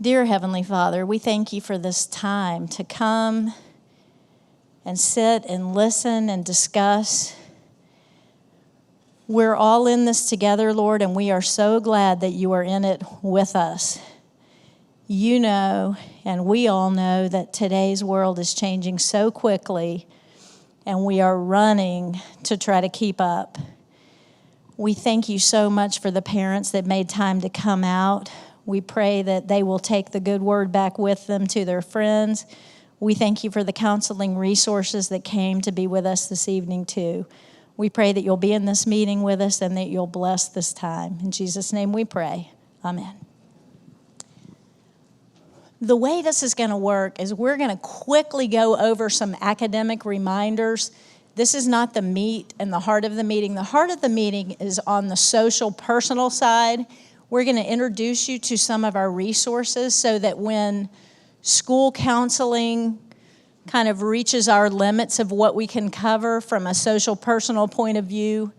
Dear Heavenly Father, we thank you for this time to come and sit and listen and discuss. We're all in this together, Lord, and we are so glad that you are in it with us. You know, and we all know, that today's world is changing so quickly, and we are running to try to keep up. We thank you so much for the parents that made time to come out. We pray that they will take the good word back with them to their friends. We thank you for the counseling resources that came to be with us this evening too. We pray that you'll be in this meeting with us and that you'll bless this time. In Jesus' name we pray. Amen. The way this is going to work is we're going to quickly go over some academic reminders. This is not the meat and the heart of the meeting. The heart of the meeting is on the social, personal side. We're going to introduce you to some of our resources so that when school counseling kind of reaches our limits of what we can cover from a social, personal point of view,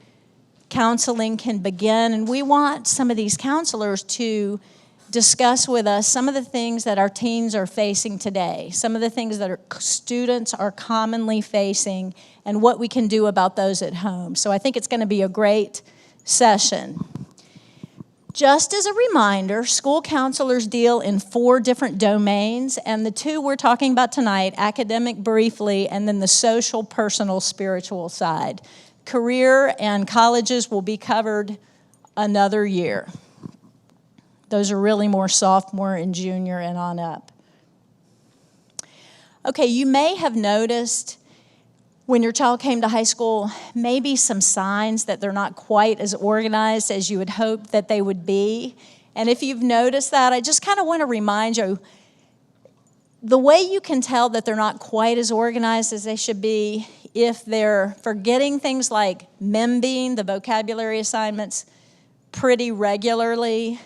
counseling can begin. And we want some of these counselors to discuss with us some of the things that our teens are facing today, some of the things that our students are commonly facing, and what we can do about those at home. So I think it's going to be a great session. Just as a reminder, school counselors deal in 4 different domains, and the 2 we're talking about tonight, academic briefly, and then the social, personal, spiritual side. Career and colleges will be covered another year. Those are really more sophomore and junior and on up. Okay, you may have noticed when your child came to high school, maybe some signs that they're not quite as organized as you would hope that they would be. And if you've noticed that, I just kind of want to remind you, the way you can tell that they're not quite as organized as they should be, if they're forgetting things like MEMBing, the vocabulary assignments, pretty regularly.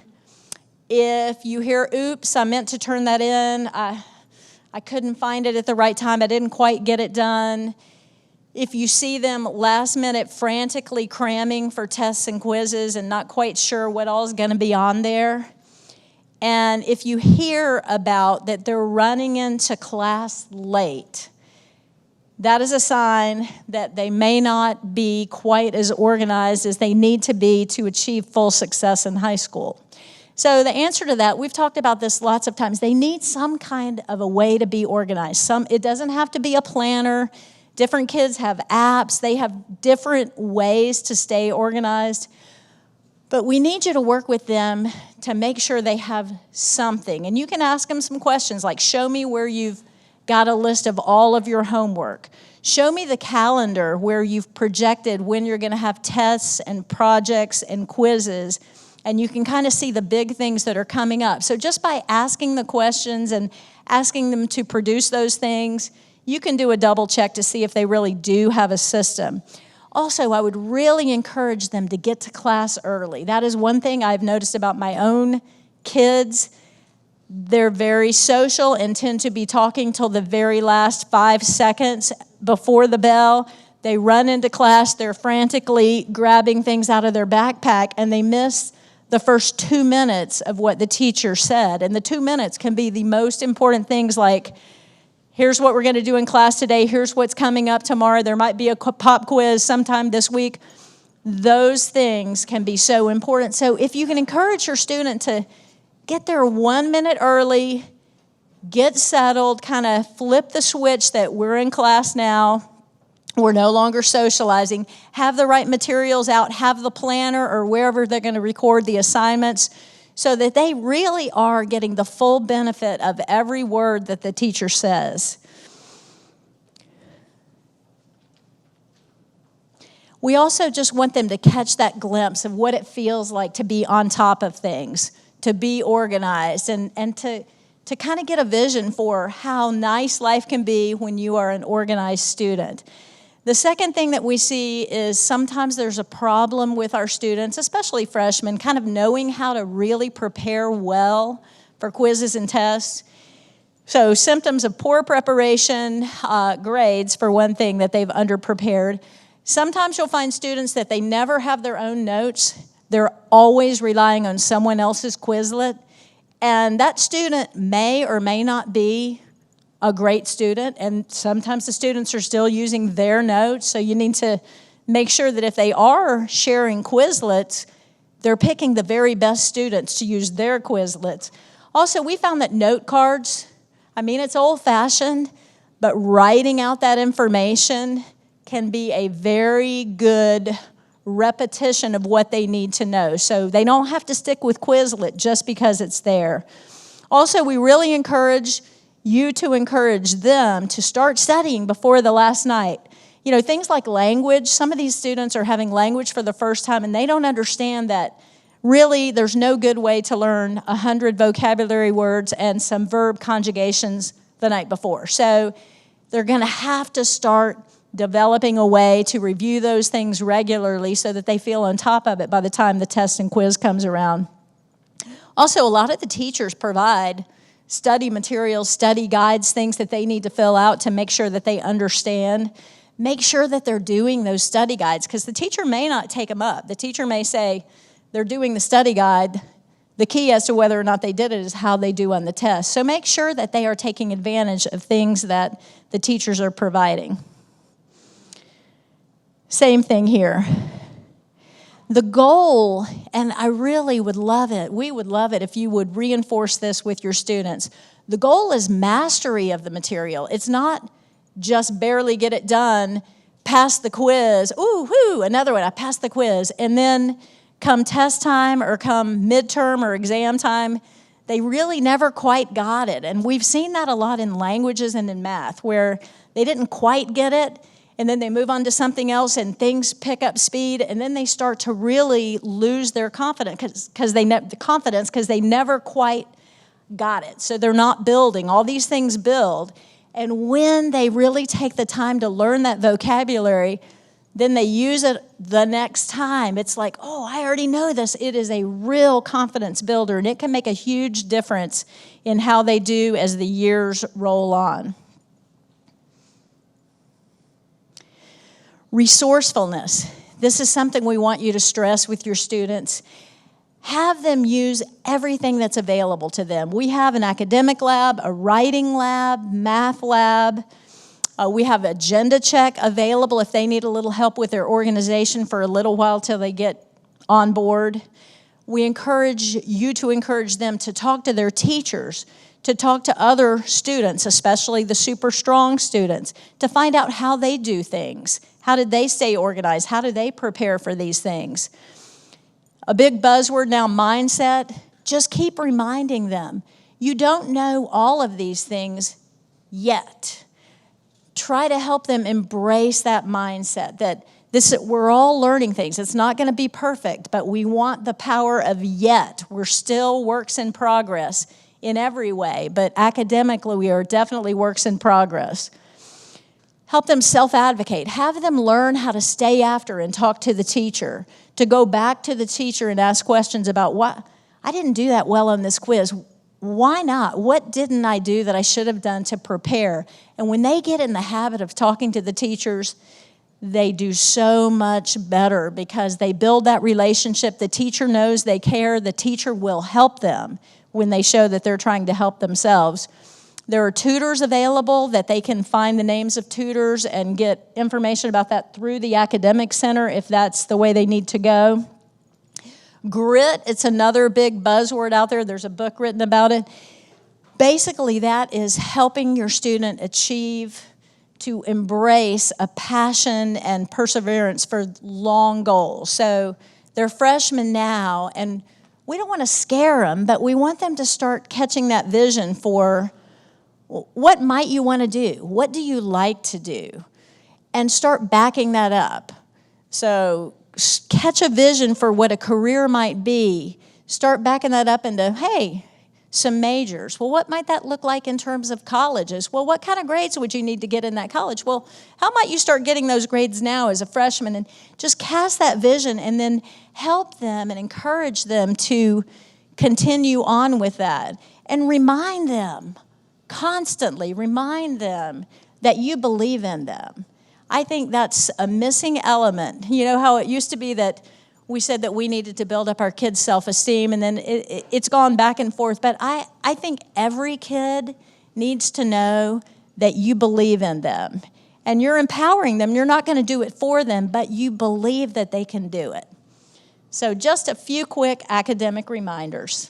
If you hear, oops, I meant to turn that in, I couldn't find it at the right time, I didn't quite get it done. If you see them last minute frantically cramming for tests and quizzes and not quite sure what all is going to be on there. And if you hear about that they're running into class late, that is a sign that they may not be quite as organized as they need to be to achieve full success in high school. So the answer to that, we've talked about this lots of times, they need some kind of a way to be organized. It doesn't have to be a planner. Different kids have apps. They have different ways to stay organized. But we need you to work with them to make sure they have something. And you can ask them some questions like, show me where you've got a list of all of your homework. Show me the calendar where you've projected when you're going to have tests and projects and quizzes. And you can kind of see the big things that are coming up. So just by asking the questions and asking them to produce those things, you can do a double check to see if they really do have a system. Also, I would really encourage them to get to class early. That is one thing I've noticed about my own kids. They're very social and tend to be talking till the very last 5 seconds before the bell. They run into class, they're frantically grabbing things out of their backpack, and they miss the first 2 minutes of what the teacher said. And the 2 minutes can be the most important things like, here's what we're going to do in class today. Here's what's coming up tomorrow. There might be a pop quiz sometime this week. Those things can be so important. So if you can encourage your student to get there 1 minute early, get settled, kind of flip the switch that we're in class now, we're no longer socializing, have the right materials out, have the planner or wherever they're going to record the assignments, so that they really are getting the full benefit of every word that the teacher says. We also just want them to catch that glimpse of what it feels like to be on top of things, to be organized, and to kind of get a vision for how nice life can be when you are an organized student. The second thing that we see is sometimes there's a problem with our students, especially freshmen, kind of knowing how to really prepare well for quizzes and tests. So symptoms of poor preparation, grades for one thing, that they've underprepared. Sometimes you'll find students that they never have their own notes. They're always relying on someone else's Quizlet. And that student may or may not be a great student, and sometimes the students are still using their notes, so you need to make sure that if they are sharing Quizlets, they're picking the very best students to use their Quizlets. Also, we found that note cards, I mean, it's old-fashioned, but writing out that information can be a very good repetition of what they need to know. So they don't have to stick with Quizlet just because it's there. Also, we really encourage you to encourage them to start studying before the last night. You know, things like language, some of these students are having language for the first time and they don't understand that really there's no good way to learn 100 vocabulary words and some verb conjugations the night before. So they're going to have to start developing a way to review those things regularly so that they feel on top of it by the time the test and quiz comes around. Also, a lot of the teachers provide study materials, study guides, things that they need to fill out to make sure that they understand. Make sure that they're doing those study guides, because the teacher may not take them up. The teacher may say they're doing the study guide. The key as to whether or not they did it is how they do on the test. So make sure that they are taking advantage of things that the teachers are providing. Same thing here. The goal, and I really would love it, we would love it if you would reinforce this with your students. The goal is mastery of the material. It's not just barely get it done, pass the quiz, ooh, whoo, another one, I passed the quiz, and then come test time or come midterm or exam time, they really never quite got it. And we've seen that a lot in languages and in math, where they didn't quite get it, and then they move on to something else and things pick up speed, and then they start to really lose their confidence because they never quite got it. So they're not building. All these things build. And when they really take the time to learn that vocabulary, then they use it the next time. It's like, oh, I already know this. It is a real confidence builder, and it can make a huge difference in how they do as the years roll on. Resourcefulness. This is something we want you to stress with your students. Have them use everything that's available to them. We have an academic lab, a writing lab, math lab. We have agenda check available if they need a little help with their organization for a little while till they get on board. We encourage you to encourage them to talk to their teachers, to talk to other students, especially the super strong students, to find out how they do things. How did they stay organized? How do they prepare for these things? A big buzzword now, mindset. Just keep reminding them. You don't know all of these things yet. Try to help them embrace that mindset that we're all learning things. It's not going to be perfect, but we want the power of yet. We're still works in progress in every way, but academically we are definitely works in progress. Help them self-advocate. Have them learn how to stay after and talk to the teacher, to go back to the teacher and ask questions about what I didn't do that well on this quiz. Why not? What didn't I do that I should have done to prepare? And when they get in the habit of talking to the teachers, they do so much better because they build that relationship. The teacher knows they care. The teacher will help them when they show that they're trying to help themselves. There are tutors available that they can find the names of tutors and get information about that through the academic center if that's the way they need to go. Grit, it's another big buzzword out there. There's a book written about it. Basically, that is helping your student achieve, to embrace a passion and perseverance for long goals. So they're freshmen now, and we don't want to scare them, but we want them to start catching that vision for what might you want to do? What do you like to do? And start backing that up. So catch a vision for what a career might be. Start backing that up into, hey, some majors. Well, what might that look like in terms of colleges? Well, what kind of grades would you need to get in that college? Well, how might you start getting those grades now as a freshman? And just cast that vision and then help them and encourage them to continue on with that. And remind them, constantly remind them that you believe in them. I think that's a missing element. You know how it used to be that we said that we needed to build up our kids' self-esteem, and then it's gone back and forth. But I think every kid needs to know that you believe in them, and you're empowering them. You're not going to do it for them, but you believe that they can do it. So just a few quick academic reminders.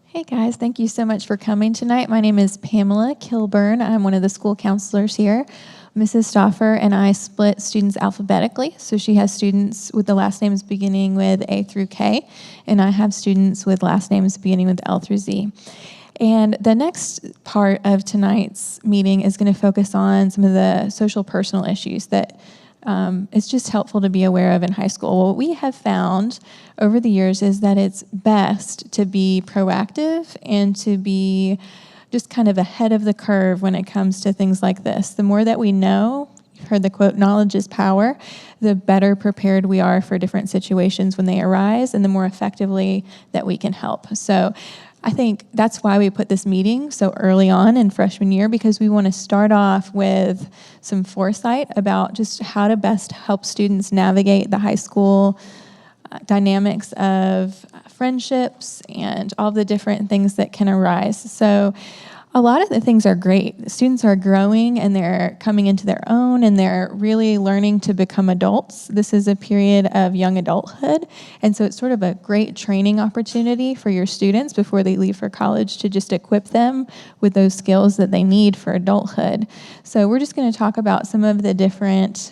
Hey guys, thank you so much for coming tonight. My name is Pamela Kilburn. I'm one of the school counselors here. Mrs. Stauffer and I split students alphabetically, so she has students with the last names beginning with A through K, and I have students with last names beginning with L through Z. And the next part of tonight's meeting is going to focus on some of the social personal issues that it's just helpful to be aware of in high school. What we have found over the years is that it's best to be proactive and to be just kind of ahead of the curve when it comes to things like this. The more that we know, you've heard the quote, knowledge is power, the better prepared we are for different situations when they arise and the more effectively that we can help. So I think that's why we put this meeting so early on in freshman year, because we want to start off with some foresight about just how to best help students navigate the high school dynamics of friendships and all the different things that can arise. So a lot of the things are great. Students are growing and they're coming into their own and they're really learning to become adults. This is a period of young adulthood. And so it's sort of a great training opportunity for your students before they leave for college to just equip them with those skills that they need for adulthood. So we're just going to talk about some of the different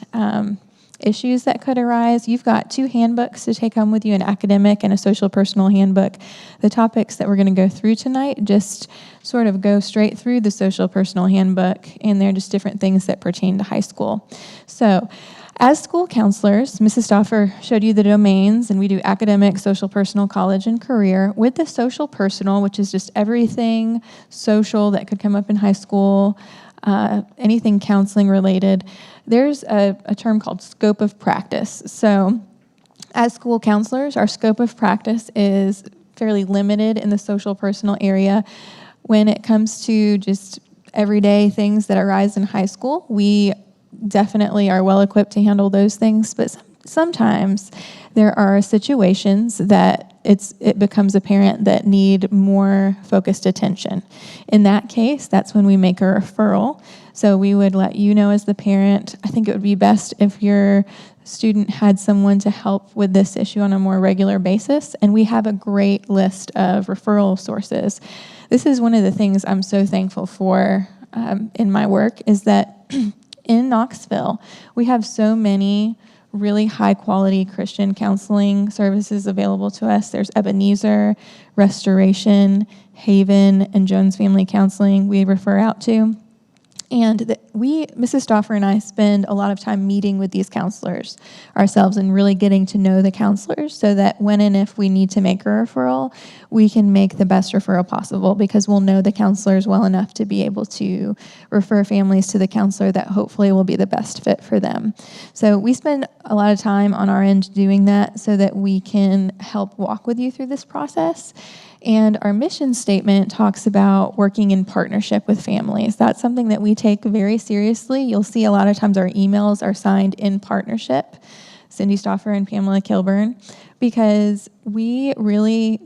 issues that could arise. You've got 2 handbooks to take home with you, an academic and a social personal handbook. The topics that we're going to go through tonight just sort of go straight through the social personal handbook, and they're just different things that pertain to high school. So as school counselors, Mrs. Stauffer showed you the domains, and we do academic, social personal, college, and career. With the social personal, which is just everything social that could come up in high school, anything counseling related, there's a term called scope of practice. So as school counselors, our scope of practice is fairly limited in the social personal area. When it comes to just everyday things that arise in high school, we definitely are well equipped to handle those things, but sometimes there are situations that it becomes apparent that need more focused attention. In that case, that's when we make a referral. So we would let you know as the parent. I think it would be best if your student had someone to help with this issue on a more regular basis, and we have a great list of referral sources. This is one of the things I'm so thankful for in my work, is that in Knoxville, we have so many really high-quality Christian counseling services available to us. There's Ebenezer, Restoration, Haven, and Jones Family Counseling we refer out to. And Mrs. Stauffer and I spend a lot of time meeting with these counselors ourselves and really getting to know the counselors so that when and if we need to make a referral, we can make the best referral possible, because we'll know the counselors well enough to be able to refer families to the counselor that hopefully will be the best fit for them. So we spend a lot of time on our end doing that so that we can help walk with you through this process. And our mission statement talks about working in partnership with families. That's something that we take very seriously. You'll see a lot of times our emails are signed in partnership, Cindy Stauffer and Pamela Kilburn, because we recognize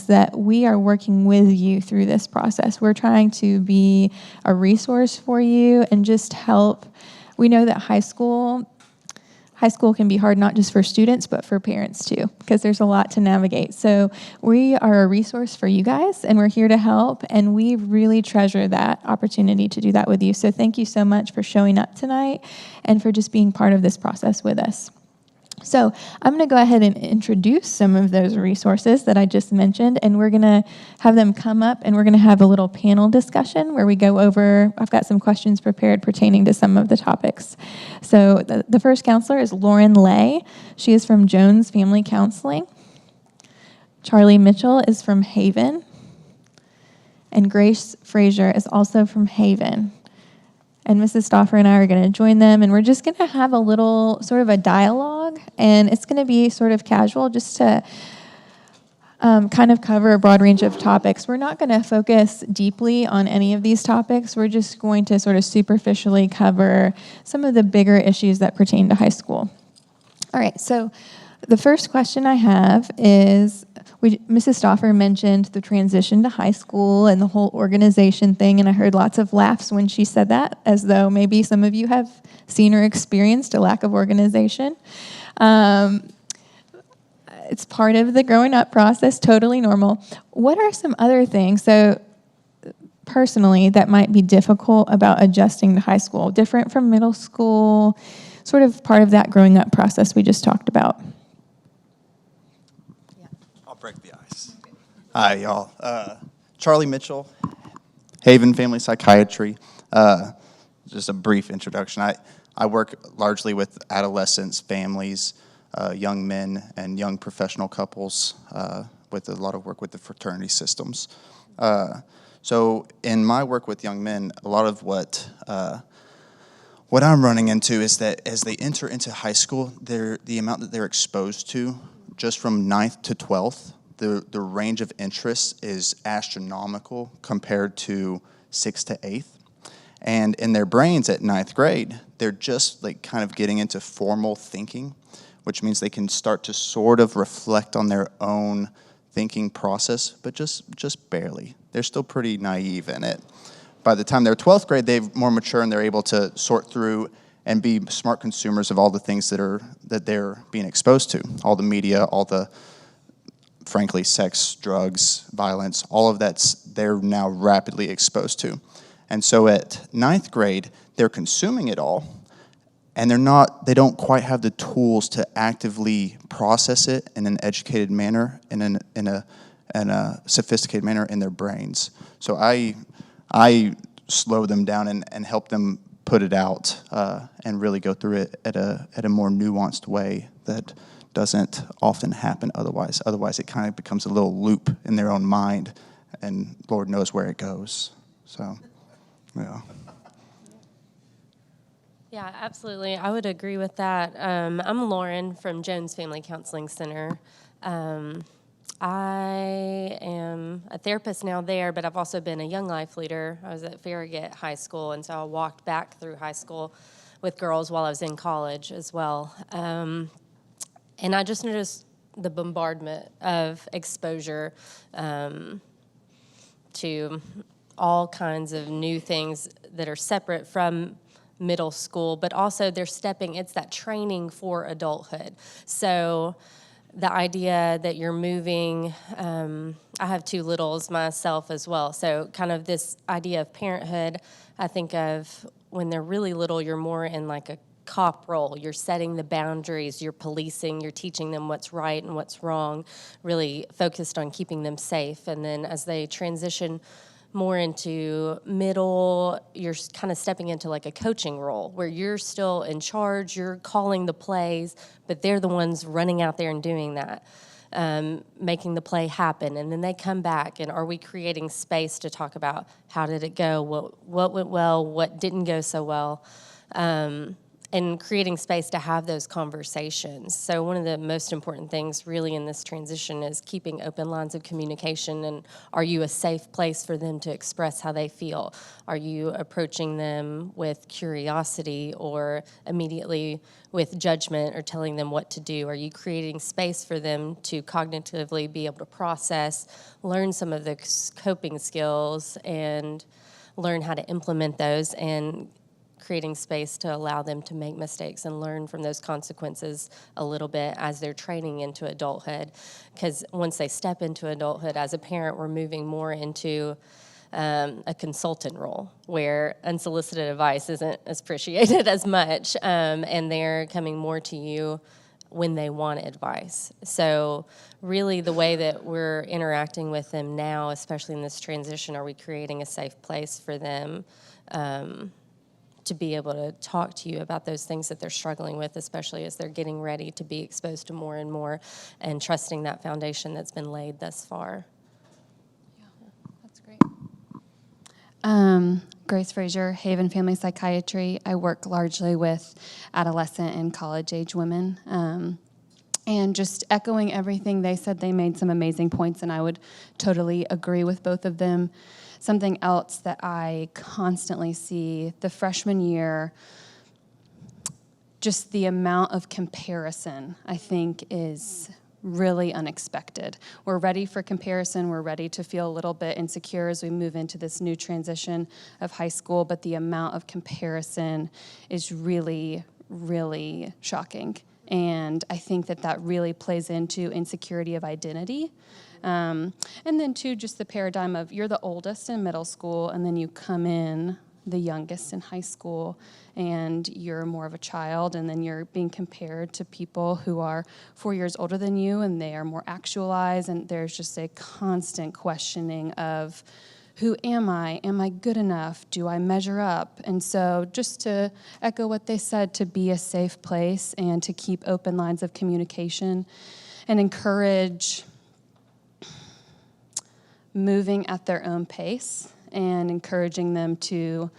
that we are working with you through this process. We're trying to be a resource for you and just help. We know that high school can be hard, not just for students, but for parents too, because there's a lot to navigate. So we are a resource for you guys, and we're here to help, and we really treasure that opportunity to do that with you. So thank you so much for showing up tonight and for just being part of this process with us. So I'm going to go ahead and introduce some of those resources that I just mentioned, and we're going to have them come up, and we're going to have a little panel discussion where we go over, I've got some questions prepared pertaining to some of the topics. So the first counselor is Lauren Lay. She is from Jones Family Counseling. Charlie Mitchell is from Haven. And Grace Frazier is also from Haven. And Mrs. Stauffer and I are going to join them, and we're just going to have a little sort of a dialogue, and it's going to be sort of casual, just to kind of cover a broad range of topics. We're not going to focus deeply on any of these topics. We're just going to sort of superficially cover some of the bigger issues that pertain to high school. All right, so the first question I have is, Mrs. Stauffer mentioned the transition to high school and the whole organization thing, and I heard lots of laughs when she said that, as though maybe some of you have seen or experienced a lack of organization. It's part of the growing up process, totally normal. What are some other things, so personally, that might be difficult about adjusting to high school, different from middle school, sort of part of that growing up process we just talked about? I'll break the ice. Hi, y'all. Charlie Mitchell, Haven Psychiatry. Just a brief introduction. I work largely with adolescents, families, young men, and young professional couples, with a lot of work with the fraternity systems. So in my work with young men, a lot of what I'm running into is that as they enter into high school, the amount that they're exposed to, just from 9th to 12th, the range of interest is astronomical compared to 6th to 8th. And in their brains at 9th grade, they're just like kind of getting into formal thinking, which means they can start to sort of reflect on their own thinking process, but just barely. They're still pretty naive in it. By the time they're 12th grade, they're more mature and they're able to sort through and be smart consumers of all the things that they're being exposed to, all the media, all the, frankly, sex, drugs, violence, all of they're now rapidly exposed to. And so at 9th grade, they're consuming it all, and they don't quite have the tools to actively process it in an educated manner, in a sophisticated manner in their brains. So I slow them down and help them put it out and really go through it at a more nuanced way that doesn't often happen otherwise. Otherwise, it kind of becomes a little loop in their own mind, and Lord knows where it goes. So, yeah. Yeah, absolutely. I would agree with that. I'm Lauren from Jones Family Counseling Center. I am a therapist now there, but I've also been a young life leader. I was at Farragut High School, and so I walked back through high school with girls while I was in college as well. And I just noticed the bombardment of exposure to all kinds of new things that are separate from middle school, but also it's that training for adulthood. So the idea that you're moving, I have 2 littles myself as well, so kind of this idea of parenthood, I think of when they're really little, you're more in like a cop role. You're setting the boundaries, you're policing, you're teaching them what's right and what's wrong, really focused on keeping them safe. And then as they transition more into middle, you're kind of stepping into like a coaching role where you're still in charge, you're calling the plays, but they're the ones running out there and doing that, making the play happen. And then they come back, and are we creating space to talk about how did it go, what went well, what didn't go so well, and creating space to have those conversations. So one of the most important things really in this transition is keeping open lines of communication, and are you a safe place for them to express how they feel? Are you approaching them with curiosity or immediately with judgment or telling them what to do? Are you creating space for them to cognitively be able to process, learn some of the coping skills, and learn how to implement those, and creating space to allow them to make mistakes and learn from those consequences a little bit as they're training into adulthood. Because once they step into adulthood, as a parent, we're moving more into a consultant role where unsolicited advice isn't appreciated as much, and they're coming more to you when they want advice. So really the way that we're interacting with them now, especially in this transition, are we creating a safe place for them to be able to talk to you about those things that they're struggling with, especially as they're getting ready to be exposed to more and more, and trusting that foundation that's been laid thus far. Yeah, that's great. Grace Frazier, Haven Family Psychiatry. I work largely with adolescent and college-age women. And just echoing everything they said, they made some amazing points, and I would totally agree with both of them. Something else that I constantly see the freshman year, just the amount of comparison, I think, is really unexpected. We're ready for comparison. We're ready to feel a little bit insecure as we move into this new transition of high school, but the amount of comparison is really, really shocking. And I think that that really plays into insecurity of identity. And then, too, just the paradigm of you're the oldest in middle school, and then you come in the youngest in high school, and you're more of a child, and then you're being compared to people who are 4 years older than you, and they are more actualized, and there's just a constant questioning of, who am I? Am I good enough? Do I measure up? And so just to echo what they said, to be a safe place and to keep open lines of communication and encourage moving at their own pace and encouraging them to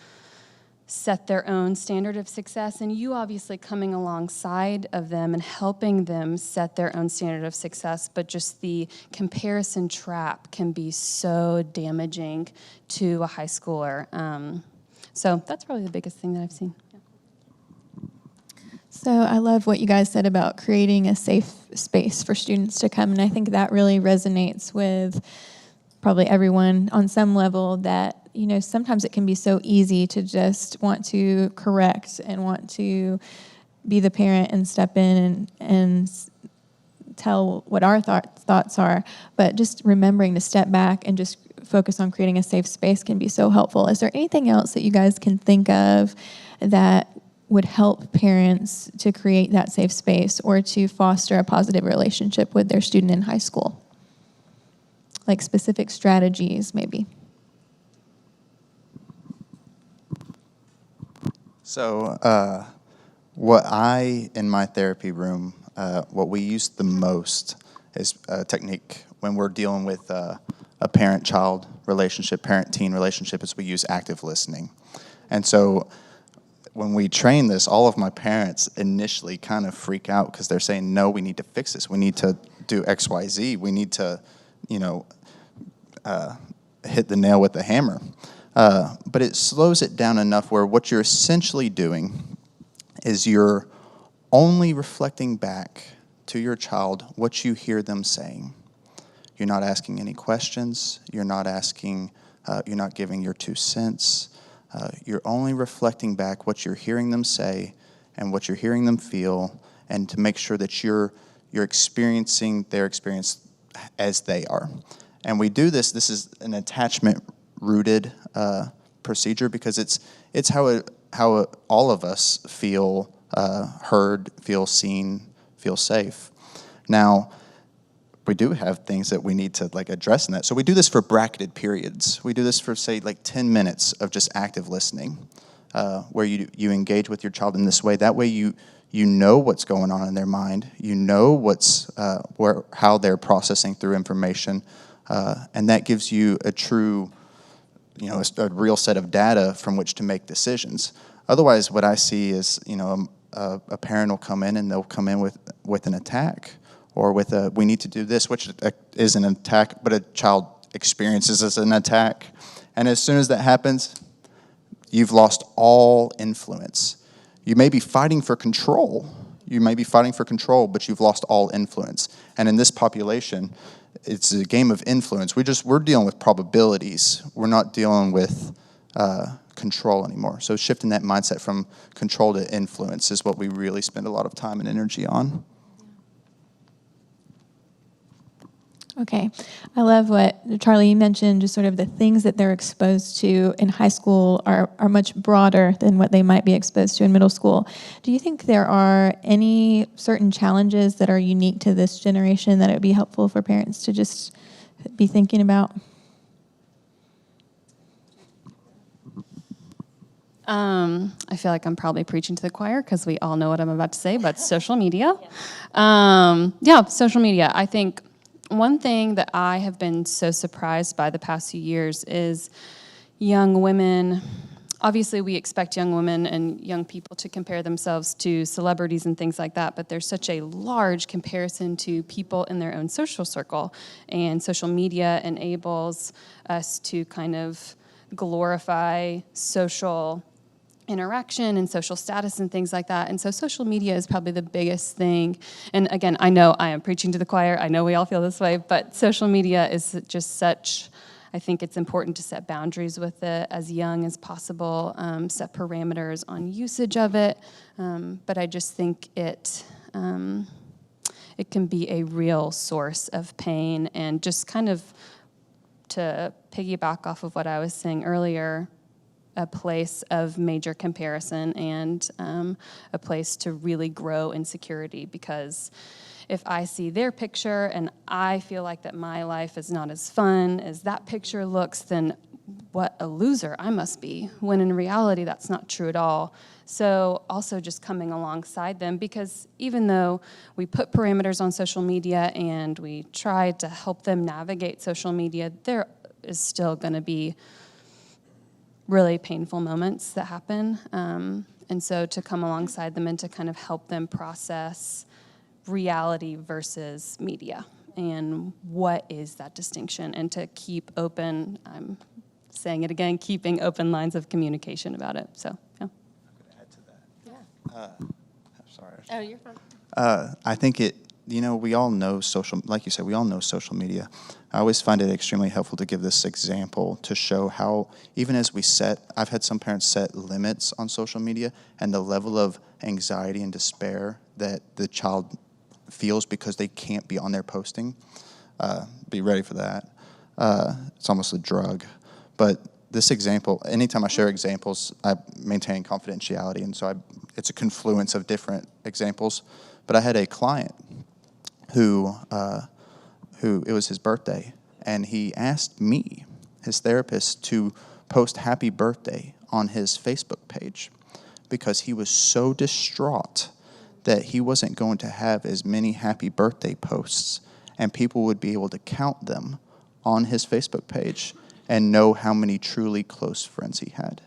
set their own standard of success, and you obviously coming alongside of them and helping them set their own standard of success, but just the comparison trap can be so damaging to a high schooler. So that's probably the biggest thing that I've seen. So I love what you guys said about creating a safe space for students to come, and I think that really resonates with probably everyone on some level, that sometimes it can be so easy to just want to correct and want to be the parent and step in and tell what our thoughts are. But just remembering to step back and just focus on creating a safe space can be so helpful. Is there anything else that you guys can think of that would help parents to create that safe space or to foster a positive relationship with their student in high school? Like specific strategies, maybe. So what in my therapy room, what we use the most is a technique when we're dealing with a parent-child relationship, parent-teen relationship, is we use active listening. And so when we train this, all of my parents initially kind of freak out because they're saying, no, we need to fix this. We need to do X, Y, Z. We need to, hit the nail with the hammer. But it slows it down enough where what you're essentially doing is you're only reflecting back to your child what you hear them saying. You're not asking any questions. You're not giving your 2 cents. You're only reflecting back what you're hearing them say and what you're hearing them feel, and to make sure that you're experiencing their experience as they are. And we do this is an attachment-rooted procedure because it's how all of us feel heard, feel seen, feel safe. Now, we do have things that we need to address in that. So we do this for bracketed periods. We do this for, say, 10 minutes of just active listening, where you engage with your child in this way. That way you know what's going on in their mind. You know how they're processing through information. And that gives you a true, a real set of data from which to make decisions. Otherwise, what I see is, a parent will come in and they'll come in with an attack, or with we need to do this, which is an attack, but a child experiences as an attack. And as soon as that happens, you've lost all influence. You may be fighting for control. But you've lost all influence. And in this population, it's a game of influence. We're dealing with probabilities. We're not dealing with control anymore. So shifting that mindset from control to influence is what we really spend a lot of time and energy on. Okay. I love what, Charlie, you mentioned, just sort of the things that they're exposed to in high school are much broader than what they might be exposed to in middle school. Do you think there are any certain challenges that are unique to this generation that it would be helpful for parents to just be thinking about? I feel like I'm probably preaching to the choir because we all know what I'm about to say, but social media. Social media. I think one thing that I have been so surprised by the past few years is young women obviously we expect young women and young people to compare themselves to celebrities and things like that, but there's such a large comparison to people in their own social circle, and social media enables us to kind of glorify social interaction and social status and things like that. And so social media is probably the biggest thing. And again, I know I am preaching to the choir. I know we all feel this way, but social media is just such, I think it's important to set boundaries with it as young as possible, set parameters on usage of it. But I just think it can be a real source of pain. And just kind of to piggyback off of what I was saying earlier, a place of major comparison and a place to really grow insecurity, because if I see their picture and I feel like that my life is not as fun as that picture looks, then what a loser I must be, when in reality that's not true at all. So also just coming alongside them, because even though we put parameters on social media and we try to help them navigate social media, there is still going to be really painful moments that happen. And so to come alongside them and to kind of help them process reality versus media and what is that distinction, and to keep open, I'm saying it again, keeping open lines of communication about it. So, yeah. Add to that. Yeah. Sorry. Oh, you're fine. I think we all know like you said, we all know social media. I always find it extremely helpful to give this example to show how, even as I've had some parents set limits on social media, and the level of anxiety and despair that the child feels because they can't be on there posting. Be ready for that. It's almost a drug. But this example, anytime I share examples, I maintain confidentiality, and so it's a confluence of different examples. But I had a client who it was his birthday, and he asked me, his therapist, to post happy birthday on his Facebook page because he was so distraught that he wasn't going to have as many happy birthday posts, and people would be able to count them on his Facebook page and know how many truly close friends he had.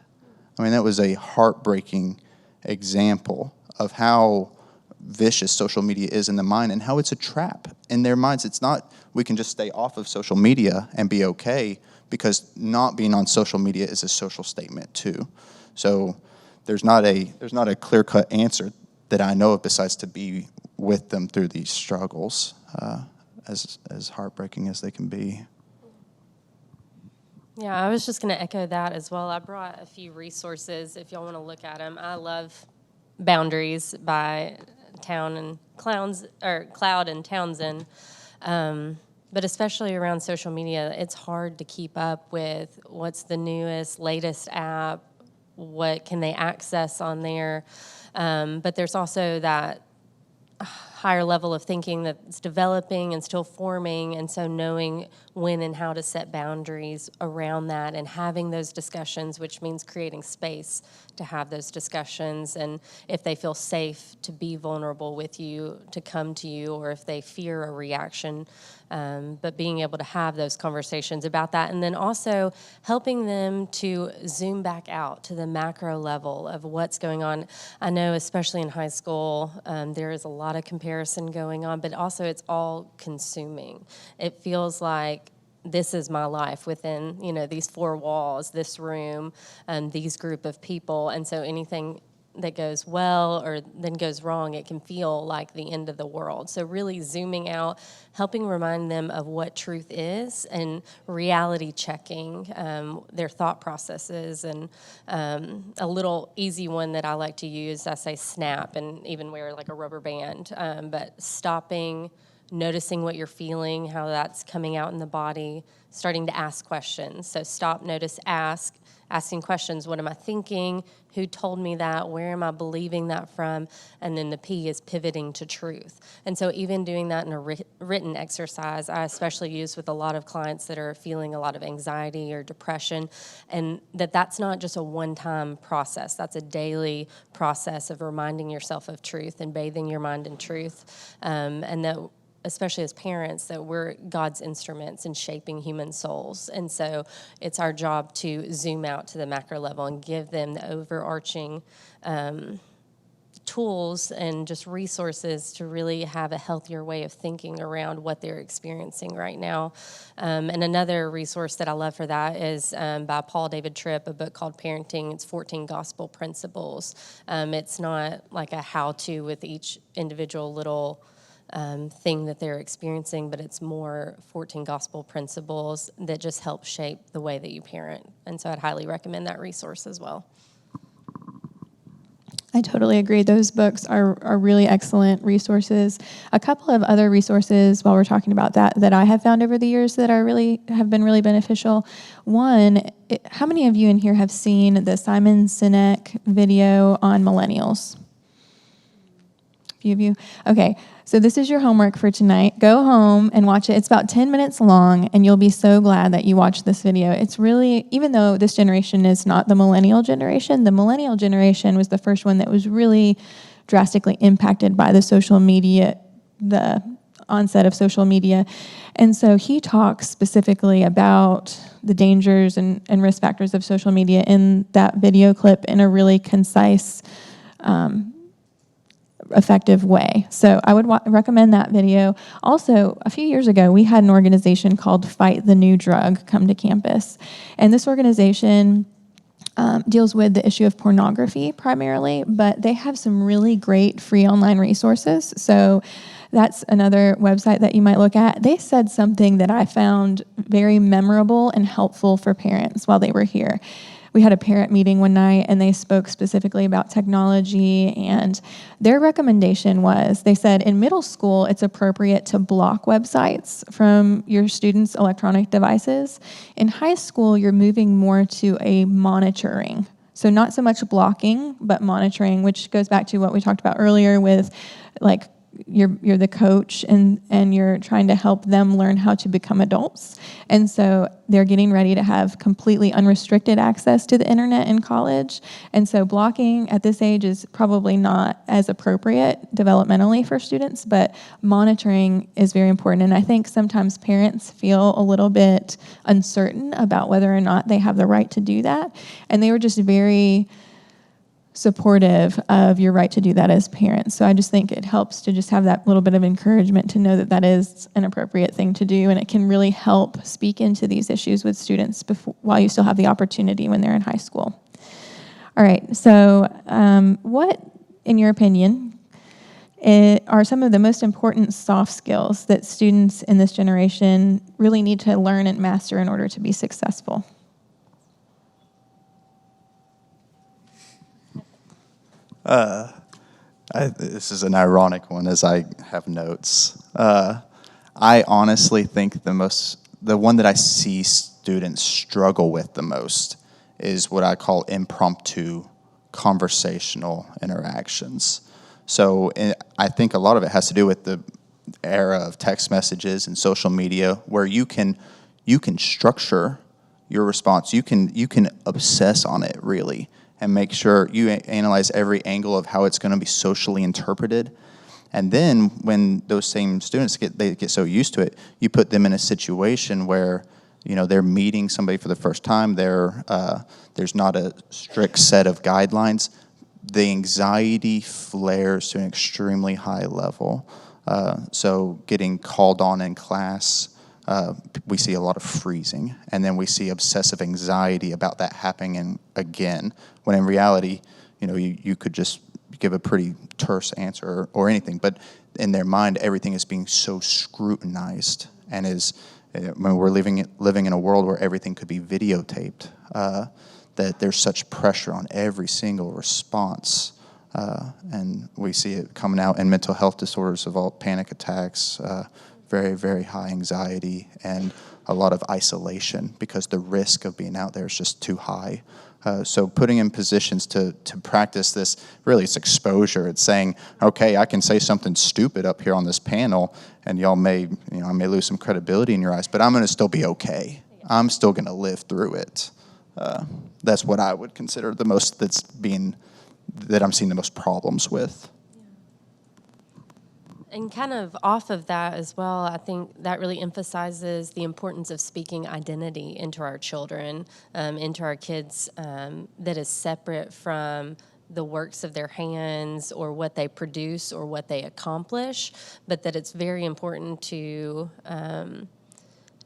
I mean, that was a heartbreaking example of how vicious social media is in the mind and how it's a trap in their minds. It's not, we can just stay off of social media and be okay, because not being on social media is a social statement too. So there's not a clear-cut answer that I know of besides to be with them through these struggles, as heartbreaking as they can be. Yeah, I was just going to echo that as well. I brought a few resources if y'all want to look at them. I love Boundaries by Cloud and Townsend. But especially around social media, it's hard to keep up with what's the newest, latest app, what can they access on there. But there's also that higher level of thinking that's developing and still forming, and so knowing when and how to set boundaries around that and having those discussions, which means creating space to have those discussions, and if they feel safe to be vulnerable with you, to come to you, or if they fear a reaction, but being able to have those conversations about that, and then also helping them to zoom back out to the macro level of what's going on. I know especially in high school, there is a lot of comparison going on, but also it's all consuming. It feels like this is my life within, these four walls, this room, these group of people. And so anything that goes well or then goes wrong, it can feel like the end of the world. So really zooming out, helping remind them of what truth is, and reality checking their thought processes. And a little easy one that I like to use, I say snap and even wear like a rubber band, but stopping, noticing what you're feeling, how that's coming out in the body, starting to ask questions. So stop, notice, ask, asking questions. What am I thinking? Who told me that? Where am I believing that from? And then the P is pivoting to truth. And so even doing that in a written exercise, I especially use with a lot of clients that are feeling a lot of anxiety or depression, and that's not just a one-time process. That's a daily process of reminding yourself of truth and bathing your mind in truth, and that especially as parents, that we're God's instruments in shaping human souls. And so it's our job to zoom out to the macro level and give them the overarching tools and just resources to really have a healthier way of thinking around what they're experiencing right now. And another resource that I love for that is by Paul David Tripp, a book called Parenting. It's 14 Gospel Principles. It's not like a how-to with each individual little thing that they're experiencing, but it's more 14 gospel principles that just help shape the way that you parent. And so I'd highly recommend that resource as well. I totally agree. Those books are really excellent resources. A couple of other resources while we're talking about that I have found over the years that have been really beneficial. One, how many of you in here have seen the Simon Sinek video on millennials? A few of you? Okay, so this is your homework for tonight. Go home and watch it. It's about 10 minutes long, and you'll be so glad that you watched this video. It's really, even though this generation is not the millennial generation was the first one that was really drastically impacted by the social media, the onset of social media. And so he talks specifically about the dangers and risk factors of social media in that video clip in a really concise, effective way. So I would recommend that video. Also, a few years ago, we had an organization called Fight the New Drug come to campus. And this organization deals with the issue of pornography primarily, but they have some really great free online resources. So that's another website that you might look at. They said something that I found very memorable and helpful for parents while they were here. We had a parent meeting one night, and they spoke specifically about technology, and their recommendation was, they said, in middle school, it's appropriate to block websites from your students' electronic devices. In high school, you're moving more to a monitoring. So not so much blocking, but monitoring, which goes back to what we talked about earlier with, like, you're the coach and you're trying to help them learn how to become adults. And so they're getting ready to have completely unrestricted access to the internet in college. And so blocking at this age is probably not as appropriate developmentally for students, but monitoring is very important. And I think sometimes parents feel a little bit uncertain about whether or not they have the right to do that. And they were just very supportive of your right to do that as parents. So I just think it helps to just have that little bit of encouragement to know that that is an appropriate thing to do, and it can really help speak into these issues with students while you still have the opportunity when they're in high school. All right, so what, in your opinion, are some of the most important soft skills that students in this generation really need to learn and master in order to be successful? This is an ironic one as I have notes. I honestly think the one that I see students struggle with the most is what I call impromptu conversational interactions. So I think a lot of it has to do with the era of text messages and social media, where you can structure your response. You can obsess on it really, and make sure you analyze every angle of how it's going to be socially interpreted. And then when those same students get so used to it, you put them in a situation where, you know, they're meeting somebody for the first time. There's not a strict set of guidelines. The anxiety flares to an extremely high level. So getting called on in class, we see a lot of freezing, and then we see obsessive anxiety about that happening again, when in reality, you know, you could just give a pretty terse answer or anything, but in their mind, everything is being so scrutinized, and when we're living in a world where everything could be videotaped, that there's such pressure on every single response. And we see it coming out in mental health disorders of all panic attacks, very, very high anxiety, and a lot of isolation because the risk of being out there is just too high. So putting in positions to practice this, really it's exposure. It's saying, okay, I can say something stupid up here on this panel, and I may lose some credibility in your eyes, but I'm going to still be okay. I'm still going to live through it. That's what I would consider the most that I'm seeing the most problems with. And kind of off of that as well, I think that really emphasizes the importance of speaking identity into our children, into our kids, that is separate from the works of their hands or what they produce or what they accomplish, but that it's very important to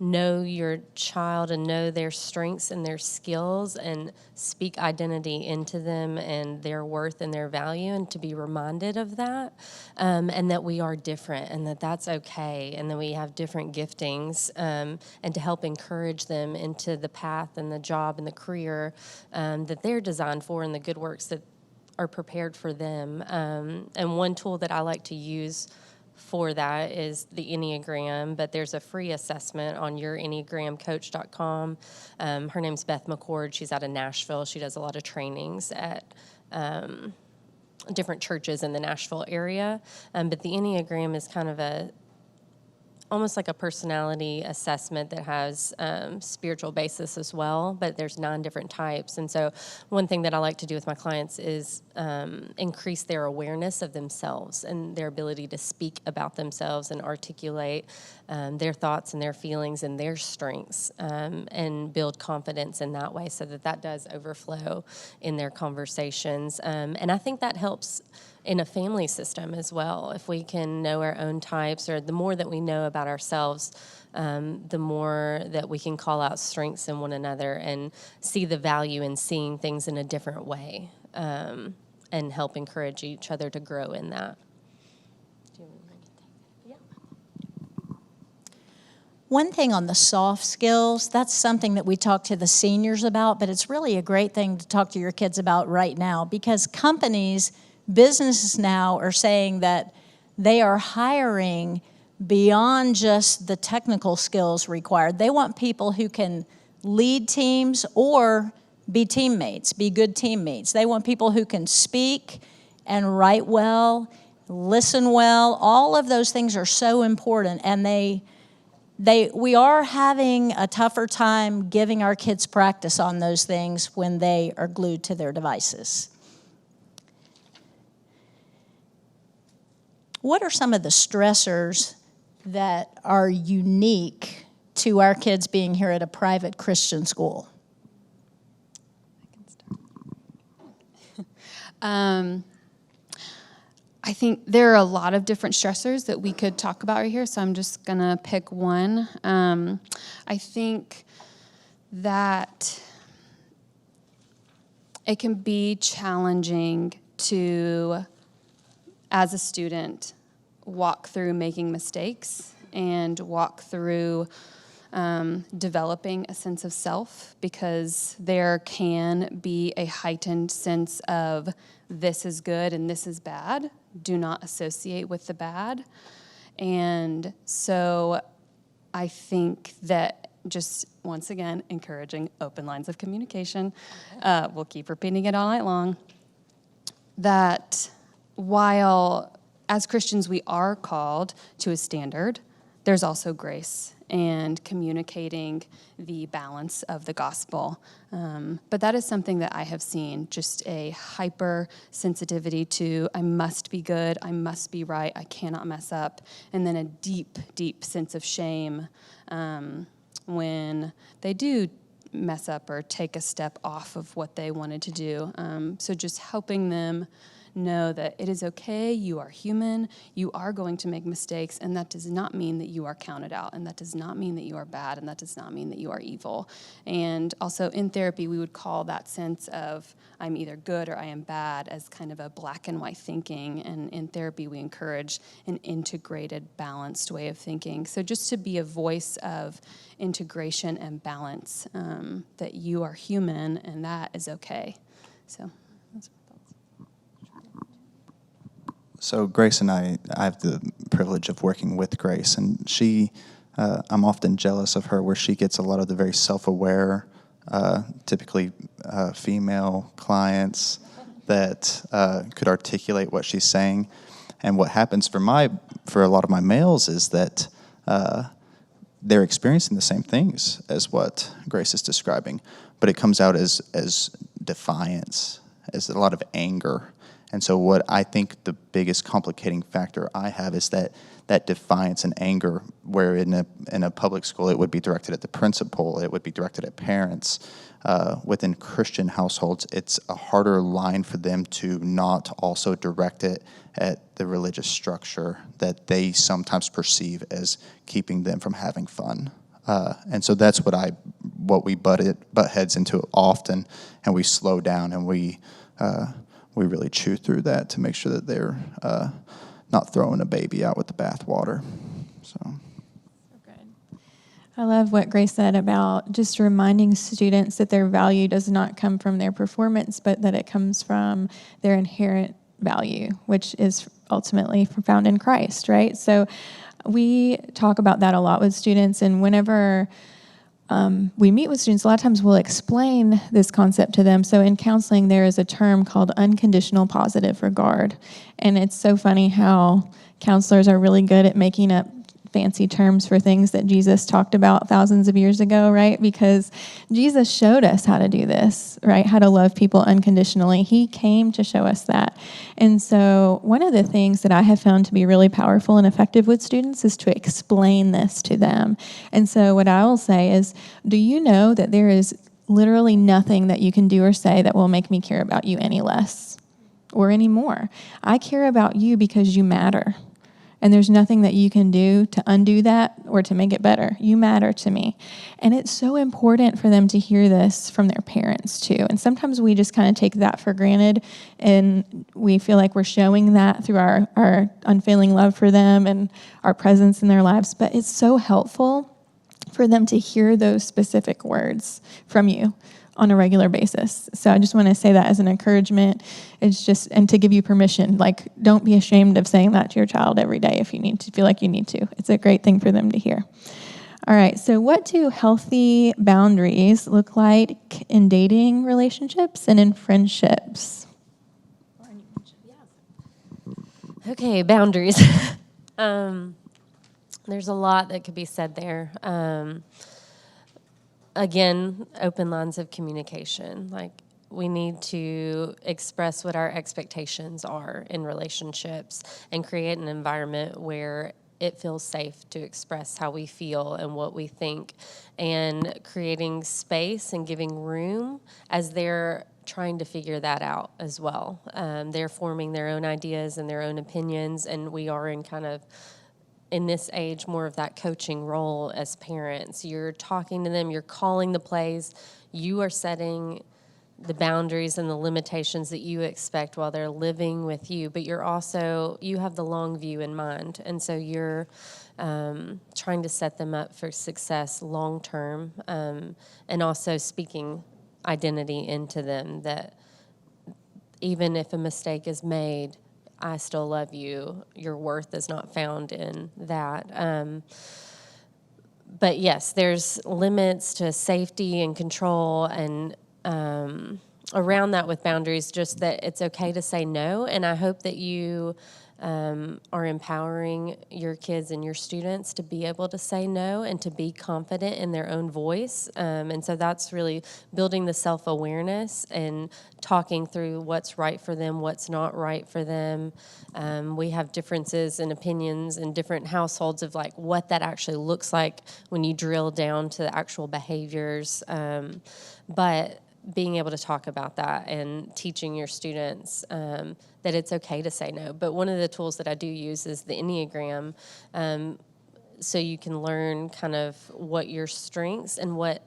know your child and know their strengths and their skills and speak identity into them and their worth and their value, and to be reminded of that, and that we are different and that that's okay, and that we have different giftings, and to help encourage them into the path and the job and the career that they're designed for and the good works that are prepared for them. And one tool that I like to use for that is the Enneagram, but there's a free assessment on yourenneagramcoach.com. Her name's Beth McCord. She's out of Nashville. She does a lot of trainings at different churches in the Nashville area. But the Enneagram is kind of almost like a personality assessment that has spiritual basis as well, but there's 9 different types. And so one thing that I like to do with my clients is increase their awareness of themselves and their ability to speak about themselves and articulate their thoughts and their feelings and their strengths, and build confidence in that way, so that does overflow in their conversations. And I think that helps in a family system as well. If we can know our own types, or the more that we know about ourselves, the more that we can call out strengths in one another and see the value in seeing things in a different way, and help encourage each other to grow in that. One thing on the soft skills, that's something that we talk to the seniors about, but it's really a great thing to talk to your kids about right now, because businesses now are saying that they are hiring beyond just the technical skills required. They want people who can lead teams or be teammates, be good teammates. They want people who can speak and write well, listen well. All of those things are so important, and we are having a tougher time giving our kids practice on those things when they are glued to their devices. What are some of the stressors that are unique to our kids being here at a private Christian school? I think there are a lot of different stressors that we could talk about right here, so I'm just going to pick one. I think that it can be challenging to, as a student, walk through making mistakes and walk through developing a sense of self, because there can be a heightened sense of this is good and this is bad. Do not associate with the bad. And so I think that, just once again, encouraging open lines of communication, we'll keep repeating it all night long, that while as Christians we are called to a standard, there's also grace and communicating the balance of the gospel. But that is something that I have seen, just a hyper sensitivity to, I must be good, I must be right, I cannot mess up, and then a deep, deep sense of shame when they do mess up or take a step off of what they wanted to do. So just helping them know that it is okay, you are human, you are going to make mistakes, and that does not mean that you are counted out, and that does not mean that you are bad, and that does not mean that you are evil. And also in therapy, we would call that sense of I'm either good or I am bad as kind of a black and white thinking, and in therapy we encourage an integrated, balanced way of thinking. So just to be a voice of integration and balance, that you are human and that is okay. So that's my thoughts. So Grace and I have the privilege of working with Grace, and I'm often jealous of her where she gets a lot of the very self-aware, typically female clients that could articulate what she's saying. And what happens for a lot of my males is that they're experiencing the same things as what Grace is describing, but it comes out as defiance, as a lot of anger. And so what I think the biggest complicating factor I have is that defiance and anger, where in a public school it would be directed at the principal, it would be directed at parents. Within Christian households, it's a harder line for them to not also direct it at the religious structure that they sometimes perceive as keeping them from having fun. And so that's what we butt heads into often, and we slow down and we really chew through that to make sure that they're not throwing a baby out with the bathwater. So good. I love what Grace said about just reminding students that their value does not come from their performance, but that it comes from their inherent value, which is ultimately found in Christ, right? So we talk about that a lot with students, and whenever we meet with students, a lot of times we'll explain this concept to them. So in counseling, there is a term called unconditional positive regard. And it's so funny how counselors are really good at making up fancy terms for things that Jesus talked about thousands of years ago, right? Because Jesus showed us how to do this, right? How to love people unconditionally. He came to show us that. And so one of the things that I have found to be really powerful and effective with students is to explain this to them. And so what I will say is, do you know that there is literally nothing that you can do or say that will make me care about you any less or any more? I care about you because you matter. And there's nothing that you can do to undo that or to make it better. You matter to me. And it's so important for them to hear this from their parents too. And sometimes we just kind of take that for granted, and we feel like we're showing that through our unfailing love for them and our presence in their lives. But it's so helpful for them to hear those specific words from you on a regular basis. So I just want to say that as an encouragement. It's just, and to give you permission, like, don't be ashamed of saying that to your child every day if you need to, feel like you need to. It's a great thing for them to hear. All right, so what do healthy boundaries look like in dating relationships and in friendships? Okay, boundaries. There's a lot that could be said there. Again, open lines of communication. Like, we need to express what our expectations are in relationships and create an environment where it feels safe to express how we feel and what we think, and creating space and giving room as they're trying to figure that out as well. They're forming their own ideas and their own opinions, and we are in kind of, in this age, more of that coaching role as parents. You're talking to them, you're calling the plays, you are setting the boundaries and the limitations that you expect while they're living with you, but you're also, you have the long view in mind, and so you're trying to set them up for success long term, and also speaking identity into them, that even if a mistake is made, I still love you. Your worth is not found in that. But yes, there's limits to safety and control, and around that with boundaries, just that it's okay to say no. And I hope that you are empowering your kids and your students to be able to say no and to be confident in their own voice. And so that's really building the self-awareness and talking through what's right for them, what's not right for them. We have differences in opinions in different households of like what that actually looks like when you drill down to the actual behaviors. But being able to talk about that and teaching your students that it's okay to say no. But one of the tools that I do use is the Enneagram, so you can learn kind of what your strengths and what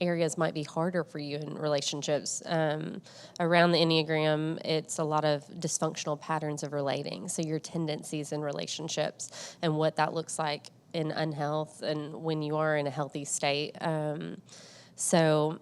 areas might be harder for you in relationships. Around the Enneagram, it's a lot of dysfunctional patterns of relating, so your tendencies in relationships and what that looks like in unhealth and when you are in a healthy state. So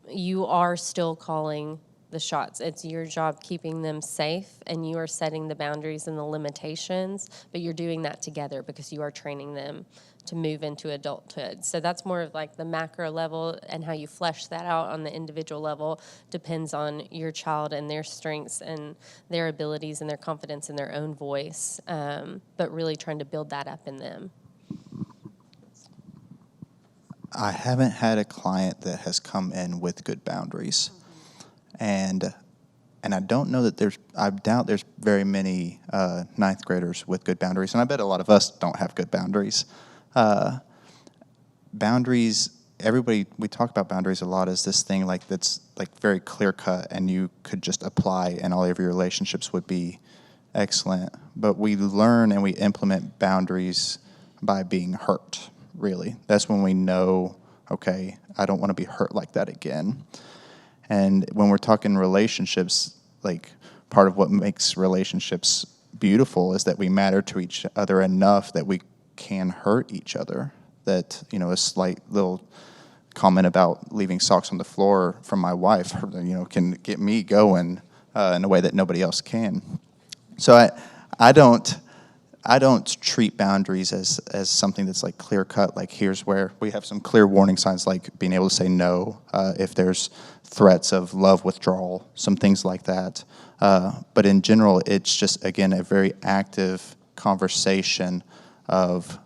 you are still calling the shots. It's your job keeping them safe, and you are setting the boundaries and the limitations, but you're doing that together because you are training them to move into adulthood. So that's more of like the macro level, and how you flesh that out on the individual level depends on your child and their strengths and their abilities and their confidence in their own voice, but really trying to build that up in them. I haven't had a client that has come in with good boundaries. And and I don't know that I doubt there's very many ninth graders with good boundaries, and I bet a lot of us don't have good boundaries. Boundaries, we talk about boundaries a lot as this thing like that's like very clear cut, and you could just apply, and all of your relationships would be excellent. But we learn and we implement boundaries by being hurt, really. That's when we know, okay, I don't want to be hurt like that again. And when we're talking relationships, like part of what makes relationships beautiful is that we matter to each other enough that we can hurt each other. That, a slight little comment about leaving socks on the floor from my wife, can get me going in a way that nobody else can. So I don't treat boundaries as something that's like clear cut. Like here's where we have some clear warning signs, like being able to say no if there's threats of love withdrawal, some things like that. But in general, it's just again a very active conversation of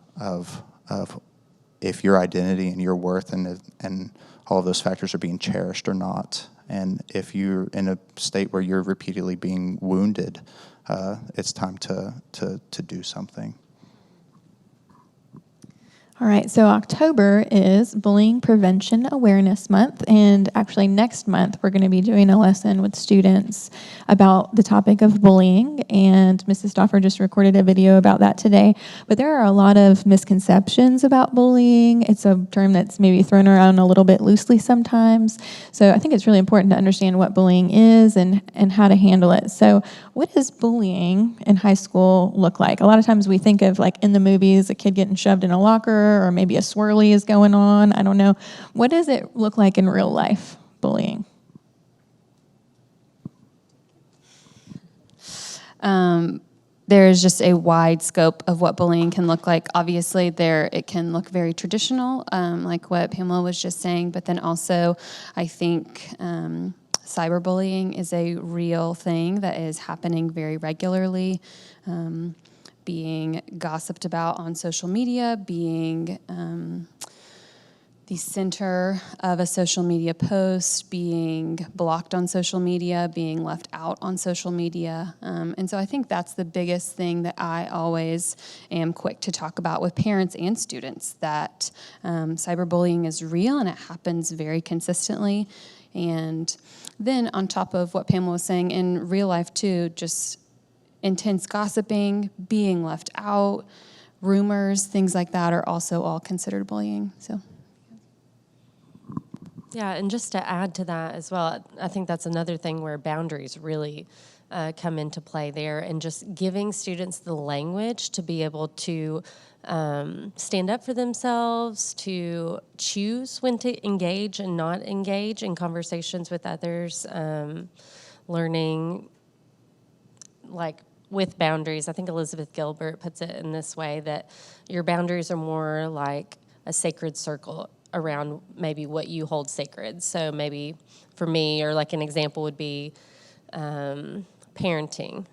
if your identity and your worth and all of those factors are being cherished or not. And if you're in a state where you're repeatedly being wounded, it's time to do something. All right, so October is Bullying Prevention Awareness Month, and actually next month we're going to be doing a lesson with students about the topic of bullying, and Mrs. Stauffer just recorded a video about that today. But there are a lot of misconceptions about bullying. It's a term that's maybe thrown around a little bit loosely sometimes, so I think it's really important to understand what bullying is and how to handle it. So what does bullying in high school look like? A lot of times we think of, like in the movies, a kid getting shoved in a locker, or maybe a swirly is going on. I don't know. What does it look like in real life, bullying? There is just a wide scope of what bullying can look like. Obviously, it can look very traditional, like what Pamela was just saying, but then also I think cyberbullying is a real thing that is happening very regularly. Being gossiped about on social media, being the center of a social media post, being blocked on social media, being left out on social media. And so I think that's the biggest thing that I always am quick to talk about with parents and students, that cyberbullying is real and it happens very consistently. And then on top of what Pamela was saying, in real life too, just intense gossiping, being left out, rumors, things like that are also all considered bullying. So, yeah, and just to add to that as well, I think that's another thing where boundaries really come into play there, and just giving students the language to be able to stand up for themselves, to choose when to engage and not engage in conversations with others, learning like with boundaries. I think Elizabeth Gilbert puts it in this way, that your boundaries are more like a sacred circle around maybe what you hold sacred. So maybe for me, or like an example would be parenting.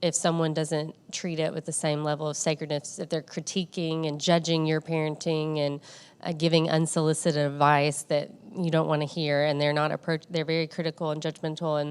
If someone doesn't treat it with the same level of sacredness, if they're critiquing and judging your parenting and giving unsolicited advice that you don't want to hear, and they're very critical and judgmental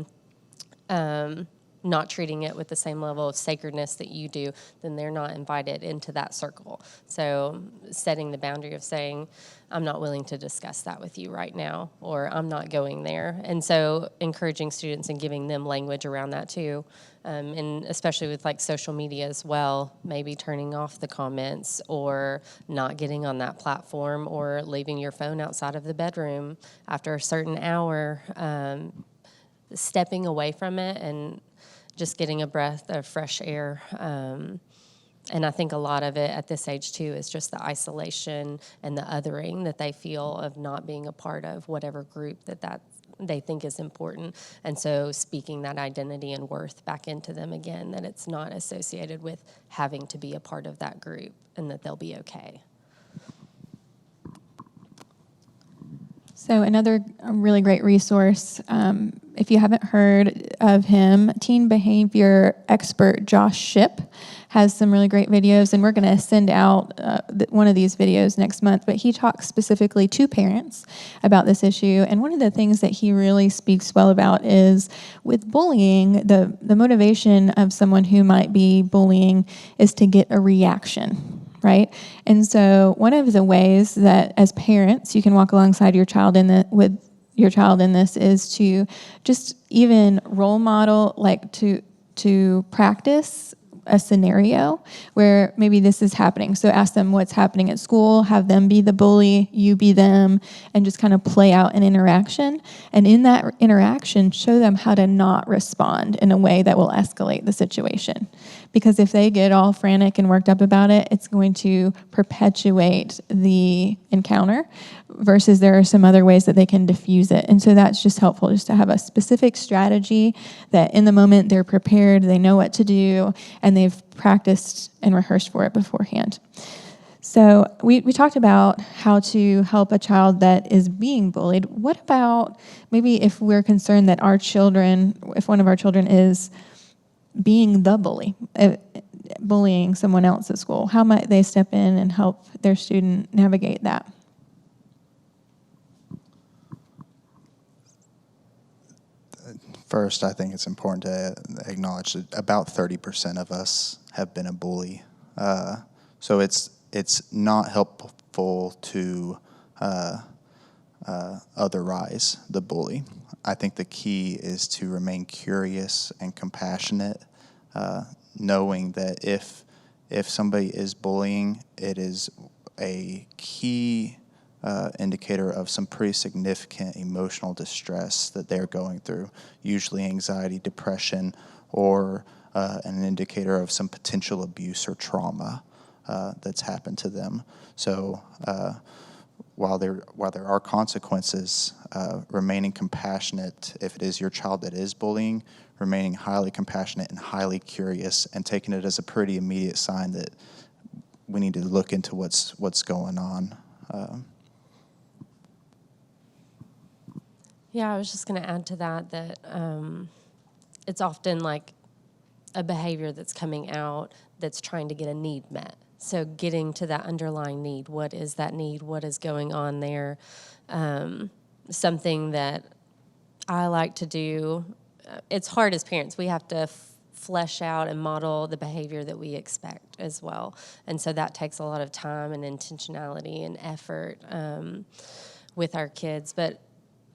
and not treating it with the same level of sacredness that you do, then they're not invited into that circle. So setting the boundary of saying, I'm not willing to discuss that with you right now, or I'm not going there. And so encouraging students and giving them language around that too. And especially with like social media as well, maybe turning off the comments or not getting on that platform, or leaving your phone outside of the bedroom after a certain hour, stepping away from it and just getting a breath of fresh air. And I think a lot of it at this age, too, is just the isolation and the othering that they feel of not being a part of whatever group that they think is important. And so speaking that identity and worth back into them again, that it's not associated with having to be a part of that group, and that they'll be okay. So another really great resource, if you haven't heard of him, teen behavior expert Josh Shipp has some really great videos, and we're going to send out one of these videos next month. But he talks specifically to parents about this issue, and one of the things that he really speaks well about is with bullying, the motivation of someone who might be bullying is to get a reaction. Right? And so one of the ways that as parents you can walk alongside your child with your child in this is to just even role model, like to practice a scenario where maybe this is happening. So ask them what's happening at school, have them be the bully, you be them, and just kind of play out an interaction. And in that interaction, show them how to not respond in a way that will escalate the situation. Because if they get all frantic and worked up about it, it's going to perpetuate the encounter versus there are some other ways that they can diffuse it. And so that's just helpful, just to have a specific strategy that in the moment they're prepared, they know what to do, and they've practiced and rehearsed for it beforehand. So we talked about how to help a child that is being bullied. What about maybe if we're concerned that our children, if one of our children is being the bully, bullying someone else at school? How might they step in and help their student navigate that? First, I think it's important to acknowledge that about 30% of us have been a bully. So it's not helpful to otherize the bully. I think the key is to remain curious and compassionate, knowing that if somebody is bullying, it is a key indicator of some pretty significant emotional distress that they're going through, usually anxiety, depression, or an indicator of some potential abuse or trauma that's happened to them. So while there are consequences, remaining compassionate if it is your child that is bullying, remaining highly compassionate and highly curious, and taking it as a pretty immediate sign that we need to look into what's going on. Yeah, I was just going to add to that it's often like a behavior that's coming out that's trying to get a need met. So getting to that underlying need. What is that need? What is going on there? Something that I like to do, it's hard as parents. We have to flesh out and model the behavior that we expect as well. And so that takes a lot of time and intentionality and effort with our kids. But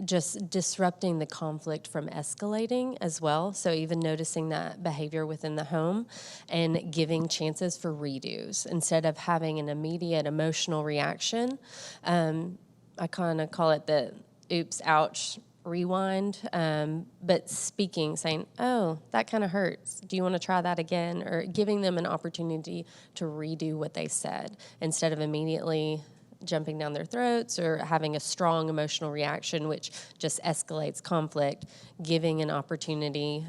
just disrupting the conflict from escalating as well. So even noticing that behavior within the home and giving chances for redos instead of having an immediate emotional reaction. I kind of call it the oops, ouch, rewind, but speaking, saying, oh, that kind of hurts. Do you want to try that again? Or giving them an opportunity to redo what they said instead of immediately jumping down their throats or having a strong emotional reaction, which just escalates conflict, giving an opportunity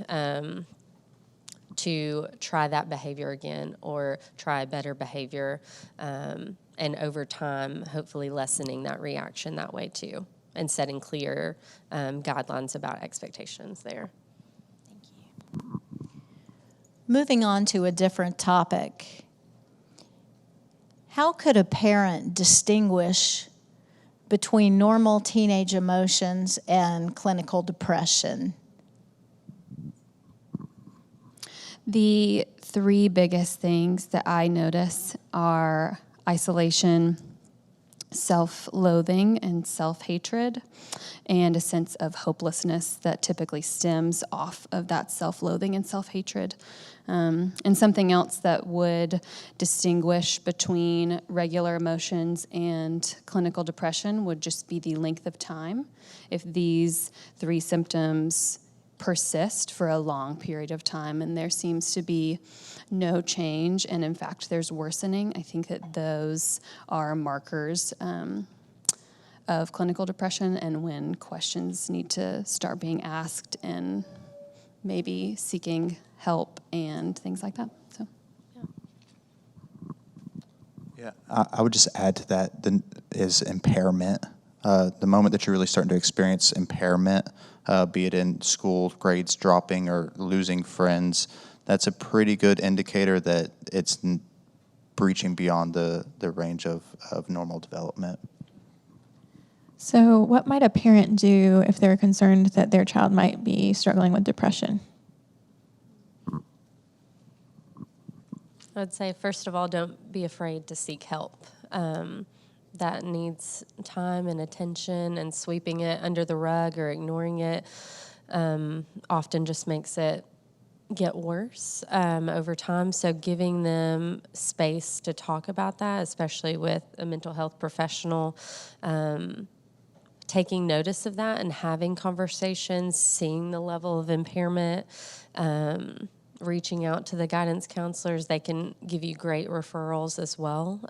to try that behavior again or try better behavior, and over time, hopefully lessening that reaction that way too, and setting clear guidelines about expectations there. Thank you. Moving on to a different topic. How could a parent distinguish between normal teenage emotions and clinical depression? The three biggest things that I notice are isolation, self-loathing and self-hatred, and a sense of hopelessness that typically stems off of that self-loathing and self-hatred. And something else that would distinguish between regular emotions and clinical depression would just be the length of time. If these three symptoms persist for a long period of time and there seems to be no change, and in fact there's worsening, I think that those are markers of clinical depression, and when questions need to start being asked and maybe seeking help and things like that. So, Yeah, I would just add to that is impairment. The moment that you're really starting to experience impairment, be it in school, grades dropping, or losing friends, that's a pretty good indicator that it's breaching beyond the range of normal development. So, what might a parent do if they're concerned that their child might be struggling with depression? I'd say, first of all, don't be afraid to seek help. That needs time and attention, and sweeping it under the rug or ignoring it often just makes it get worse over time. So giving them space to talk about that, especially with a mental health professional, taking notice of that and having conversations, seeing the level of impairment, reaching out to the guidance counselors. They can give you great referrals as well.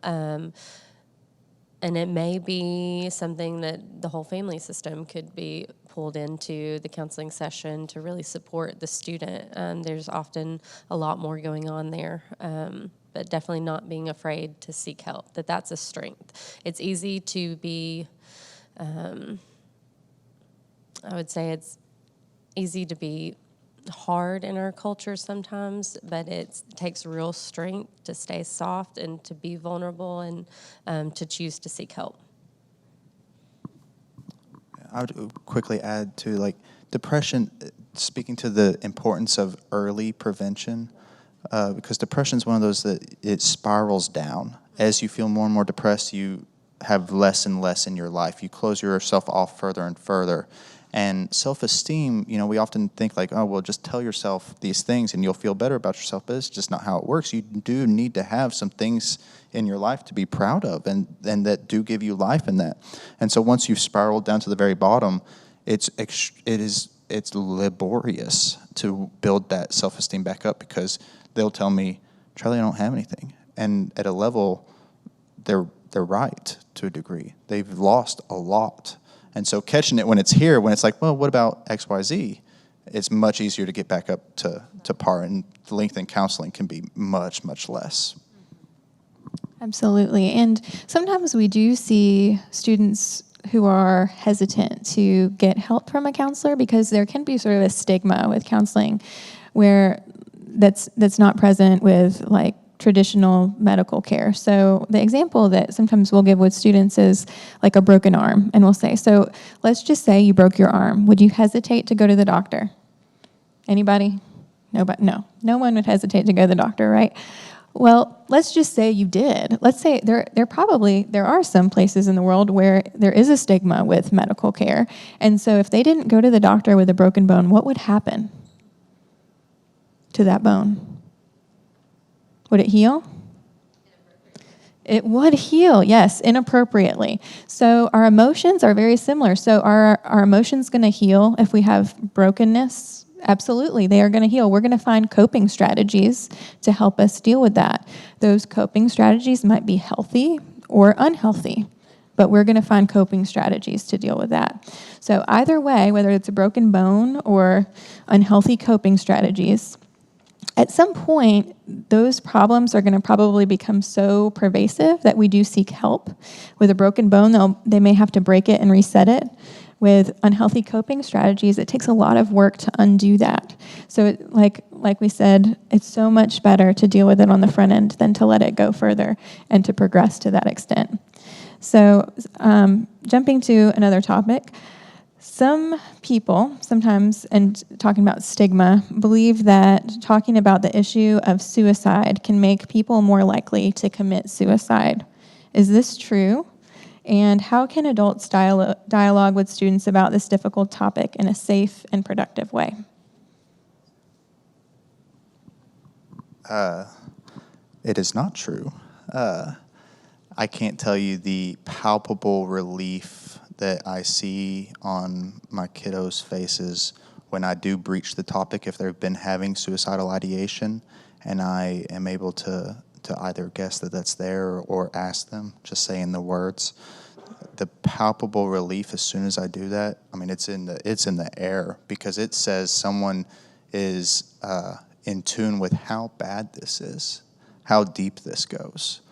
And it may be something that the whole family system could be pulled into the counseling session to really support the student. There's often a lot more going on there, but definitely not being afraid to seek help, that's a strength. It's easy to be, I would say it's easy to be hard in our culture sometimes, but it takes real strength to stay soft and to be vulnerable and to choose to seek help. I would quickly add to, like, depression, speaking to the importance of early prevention, because depression is one of those that it spirals down. As you feel more and more depressed, you have less and less in your life. You close yourself off further and further. And self-esteem, we often think like, oh, well, just tell yourself these things and you'll feel better about yourself, but it's just not how it works. You do need to have some things in your life to be proud of and that do give you life in that. And so once you've spiraled down to the very bottom, it's laborious to build that self-esteem back up, because they'll tell me, Charlie, I don't have anything. And at a level, they're right to a degree. They've lost a lot. And so catching it when it's here, when it's like, well, what about X, Y, Z? It's much easier to get back up to par, and the length in counseling can be much, much less. Absolutely. And sometimes we do see students who are hesitant to get help from a counselor because there can be sort of a stigma with counseling where that's not present with like traditional medical care. So the example that sometimes we'll give with students is like a broken arm, and we'll say, so let's just say you broke your arm. Would you hesitate to go to the doctor? Anybody? Nobody? No one would hesitate to go to the doctor, right? Well, let's just say you did. Let's say there are some places in the world where there is a stigma with medical care. And so if they didn't go to the doctor with a broken bone, what would happen to that bone? Would it heal? It would heal, yes, inappropriately. So our emotions are very similar. So are our emotions going to heal if we have brokenness? Absolutely, they are going to heal. We're going to find coping strategies to help us deal with that. Those coping strategies might be healthy or unhealthy, but we're going to find coping strategies to deal with that. So either way, whether it's a broken bone or unhealthy coping strategies, at some point, those problems are going to probably become so pervasive that we do seek help. With a broken bone, they may have to break it and reset it. With unhealthy coping strategies, it takes a lot of work to undo that. So like we said, it's so much better to deal with it on the front end than to let it go further and to progress to that extent. So jumping to another topic, some people sometimes, and talking about stigma, believe that talking about the issue of suicide can make people more likely to commit suicide. Is this true? And how can adults dialogue with students about this difficult topic in a safe and productive way? It is not true. I can't tell you the palpable relief that I see on my kiddos' faces when I do breach the topic, if they've been having suicidal ideation, and I am able to either guess that that's there or ask them, just saying the words. The palpable relief as soon as I do that, I mean, it's in the air, because it says someone is in tune with how bad this is, how deep this goes.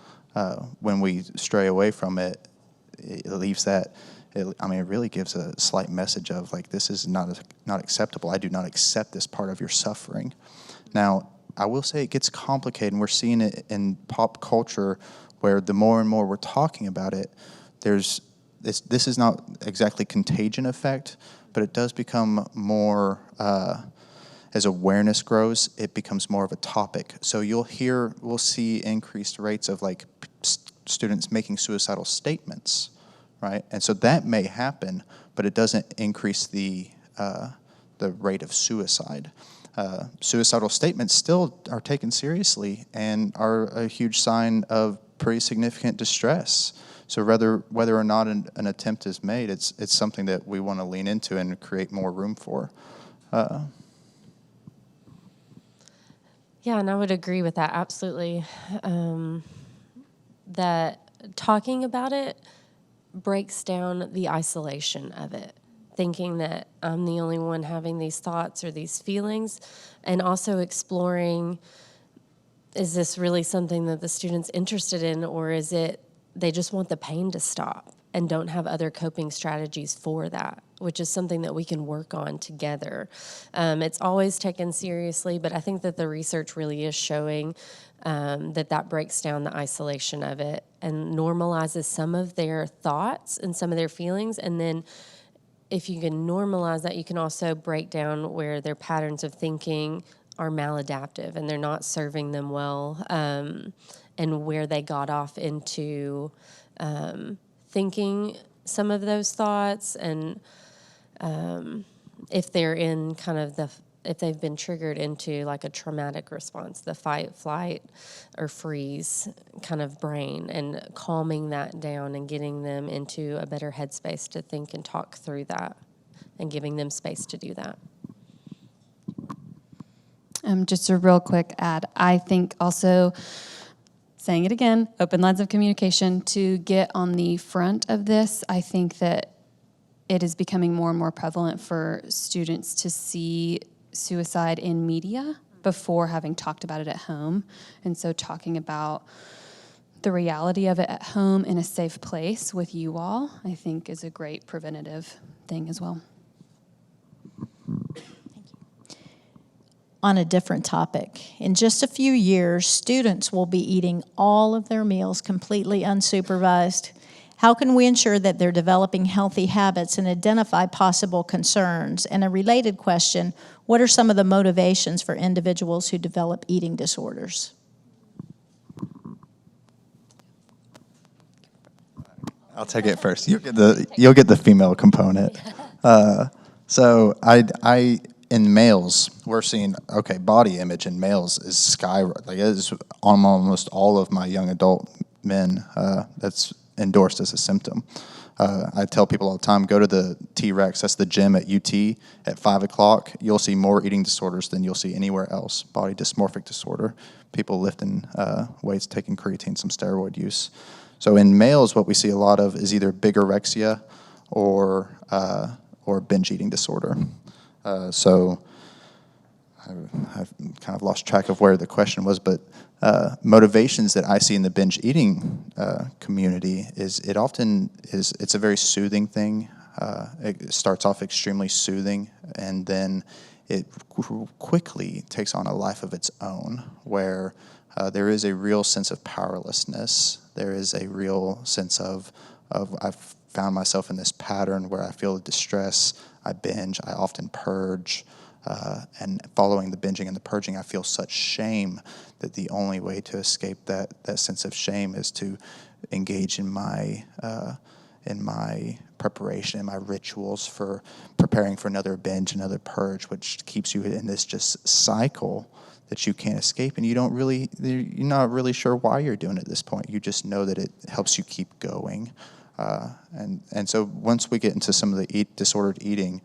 When we stray away from it, it leaves that it really gives a slight message of like, this is not acceptable. I do not accept this part of your suffering. Now, I will say it gets complicated, and we're seeing it in pop culture where the more and more we're talking about it, this is not exactly contagion effect, but it does become more, as awareness grows, it becomes more of a topic. So we'll see increased rates of like students making suicidal statements, right? And so that may happen, but it doesn't increase the rate of suicide. Suicidal statements still are taken seriously and are a huge sign of pretty significant distress. So whether or not an attempt is made, it's something that we want to lean into and create more room for. Yeah, and I would agree with that, absolutely. That talking about it breaks down the isolation of it, thinking that I'm the only one having these thoughts or these feelings, and also exploring, is this really something that the student's interested in, or is it they just want the pain to stop and don't have other coping strategies for that, which is something that we can work on together. It's always taken seriously, but I think that the research really is showing that breaks down the isolation of it and normalizes some of their thoughts and some of their feelings. And then if you can normalize that, you can also break down where their patterns of thinking are maladaptive and they're not serving them well, and where they got off into thinking some of those thoughts, and if they're in kind of if they've been triggered into like a traumatic response, the fight, flight, or freeze kind of brain, and calming that down and getting them into a better headspace to think and talk through that and giving them space to do that. Just a real quick add. I think also, saying it again, open lines of communication to get on the front of this. I think that it is becoming more and more prevalent for students to see suicide in media before having talked about it at home. And so talking about the reality of it at home in a safe place with you all, I think is a great preventative thing as well. On a different topic, in just a few years, students will be eating all of their meals completely unsupervised. How can we ensure that they're developing healthy habits and identify possible concerns? And a related question, what are some of the motivations for individuals who develop eating disorders? I'll take it first. You'll get the female component. So in males, we're seeing, body image in males is skyrocketing. Like, it is on almost all of my young adult men. That's endorsed as a symptom. I tell people all the time, go to the T-Rex, that's the gym at UT, at 5 o'clock. You'll see more eating disorders than you'll see anywhere else. Body dysmorphic disorder, people lifting weights, taking creatine, some steroid use. So in males, what we see a lot of is either bigorexia or binge eating disorder. So I've kind of lost track of where the question was, but motivations that I see in the binge eating community is it's a very soothing thing. It starts off extremely soothing, and then it quickly takes on a life of its own, where there is a real sense of powerlessness. There is a real sense of I've found myself in this pattern where I feel distress, I binge, I often purge. And following the binging and the purging, I feel such shame that the only way to escape that sense of shame is to engage in my preparation, in my rituals for preparing for another binge, another purge, which keeps you in this just cycle that you can't escape, and you're not really sure why you're doing it at this point. You just know that it helps you keep going. And so once we get into some of the disordered eating,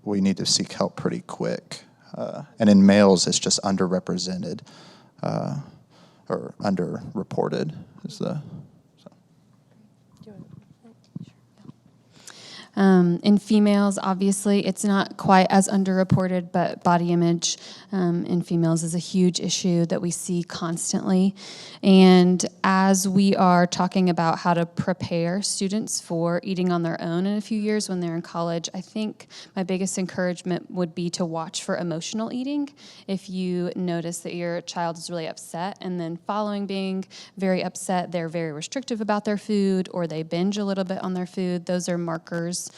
we need to seek help pretty quick. And in males, it's just underrepresented or underreported. In females, obviously, it's not quite as underreported, but body image in females is a huge issue that we see constantly. And as we are talking about how to prepare students for eating on their own in a few years when they're in college, I think my biggest encouragement would be to watch for emotional eating. If you notice that your child is really upset, and then following being very upset, they're very restrictive about their food, or they binge a little bit on their food, those are markers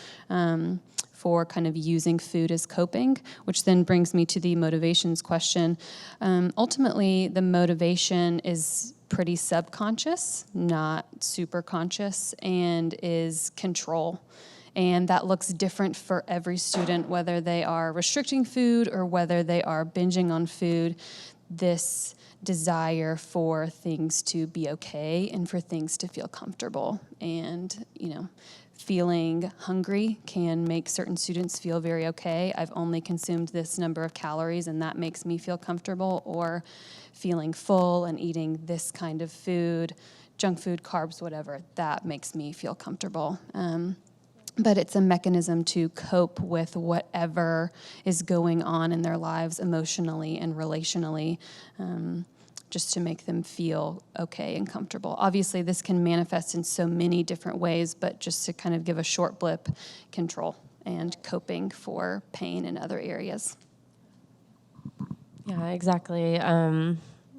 for kind of using food as coping, which then brings me to the motivations question. Ultimately, the motivation is pretty subconscious, not super conscious, and is control. And that looks different for every student, whether they are restricting food or whether they are binging on food. This desire for things to be okay and for things to feel comfortable. And, feeling hungry can make certain students feel very okay. I've only consumed this number of calories and that makes me feel comfortable. Or feeling full and eating this kind of food, junk food, carbs, whatever, that makes me feel comfortable. But it's a mechanism to cope with whatever is going on in their lives emotionally and relationally, just to make them feel okay and comfortable. Obviously, this can manifest in so many different ways, but just to kind of give a short blip, control and coping for pain in other areas. Yeah, exactly.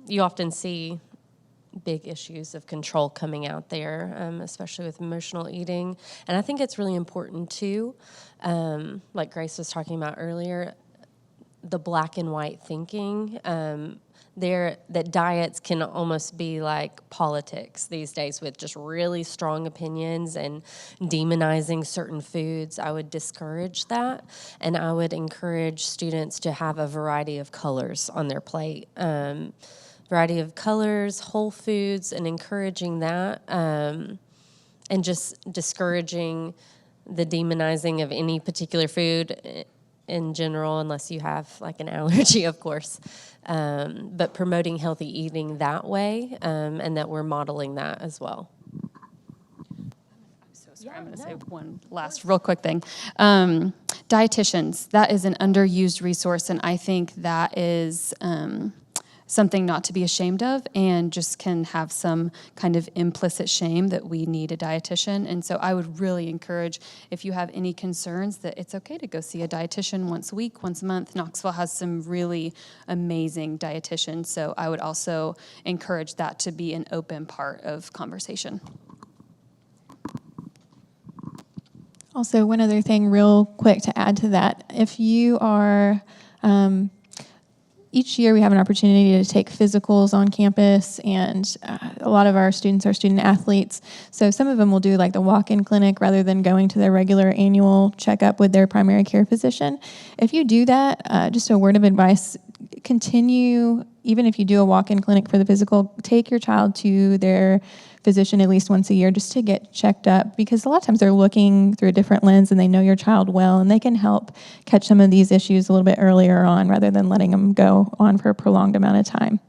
You often see big issues of control coming out there, especially with emotional eating. And I think it's really important too, like Grace was talking about earlier, the black and white thinking. That diets can almost be like politics these days with just really strong opinions and demonizing certain foods. I would discourage that, and I would encourage students to have a variety of colors on their plate. Variety of colors, whole foods, and encouraging that, and just discouraging the demonizing of any particular food in general, unless you have like an allergy, of course. But promoting healthy eating that way, and that we're modeling that as well. I'm going to say one last real quick thing. Dietitians, that is an underused resource, and I think that is something not to be ashamed of, and just can have some kind of implicit shame that we need a dietitian. And so I would really encourage, if you have any concerns, that it's okay to go see a dietitian once a week, once a month. Knoxville has some really amazing dietitians, so I would also encourage that to be an open part of conversation. Also, one other thing real quick to add to that. If you are, each year we have an opportunity to take physicals on campus, and a lot of our students are student athletes. So some of them will do like the walk-in clinic rather than going to their regular annual checkup with their primary care physician. If you do that, just a word of advice, continue, even if you do a walk-in clinic for the physical, take your child to their physician at least once a year just to get checked up, because a lot of times they're looking through a different lens and they know your child well, and they can help catch some of these issues a little bit earlier on rather than letting them go on for a prolonged amount of time.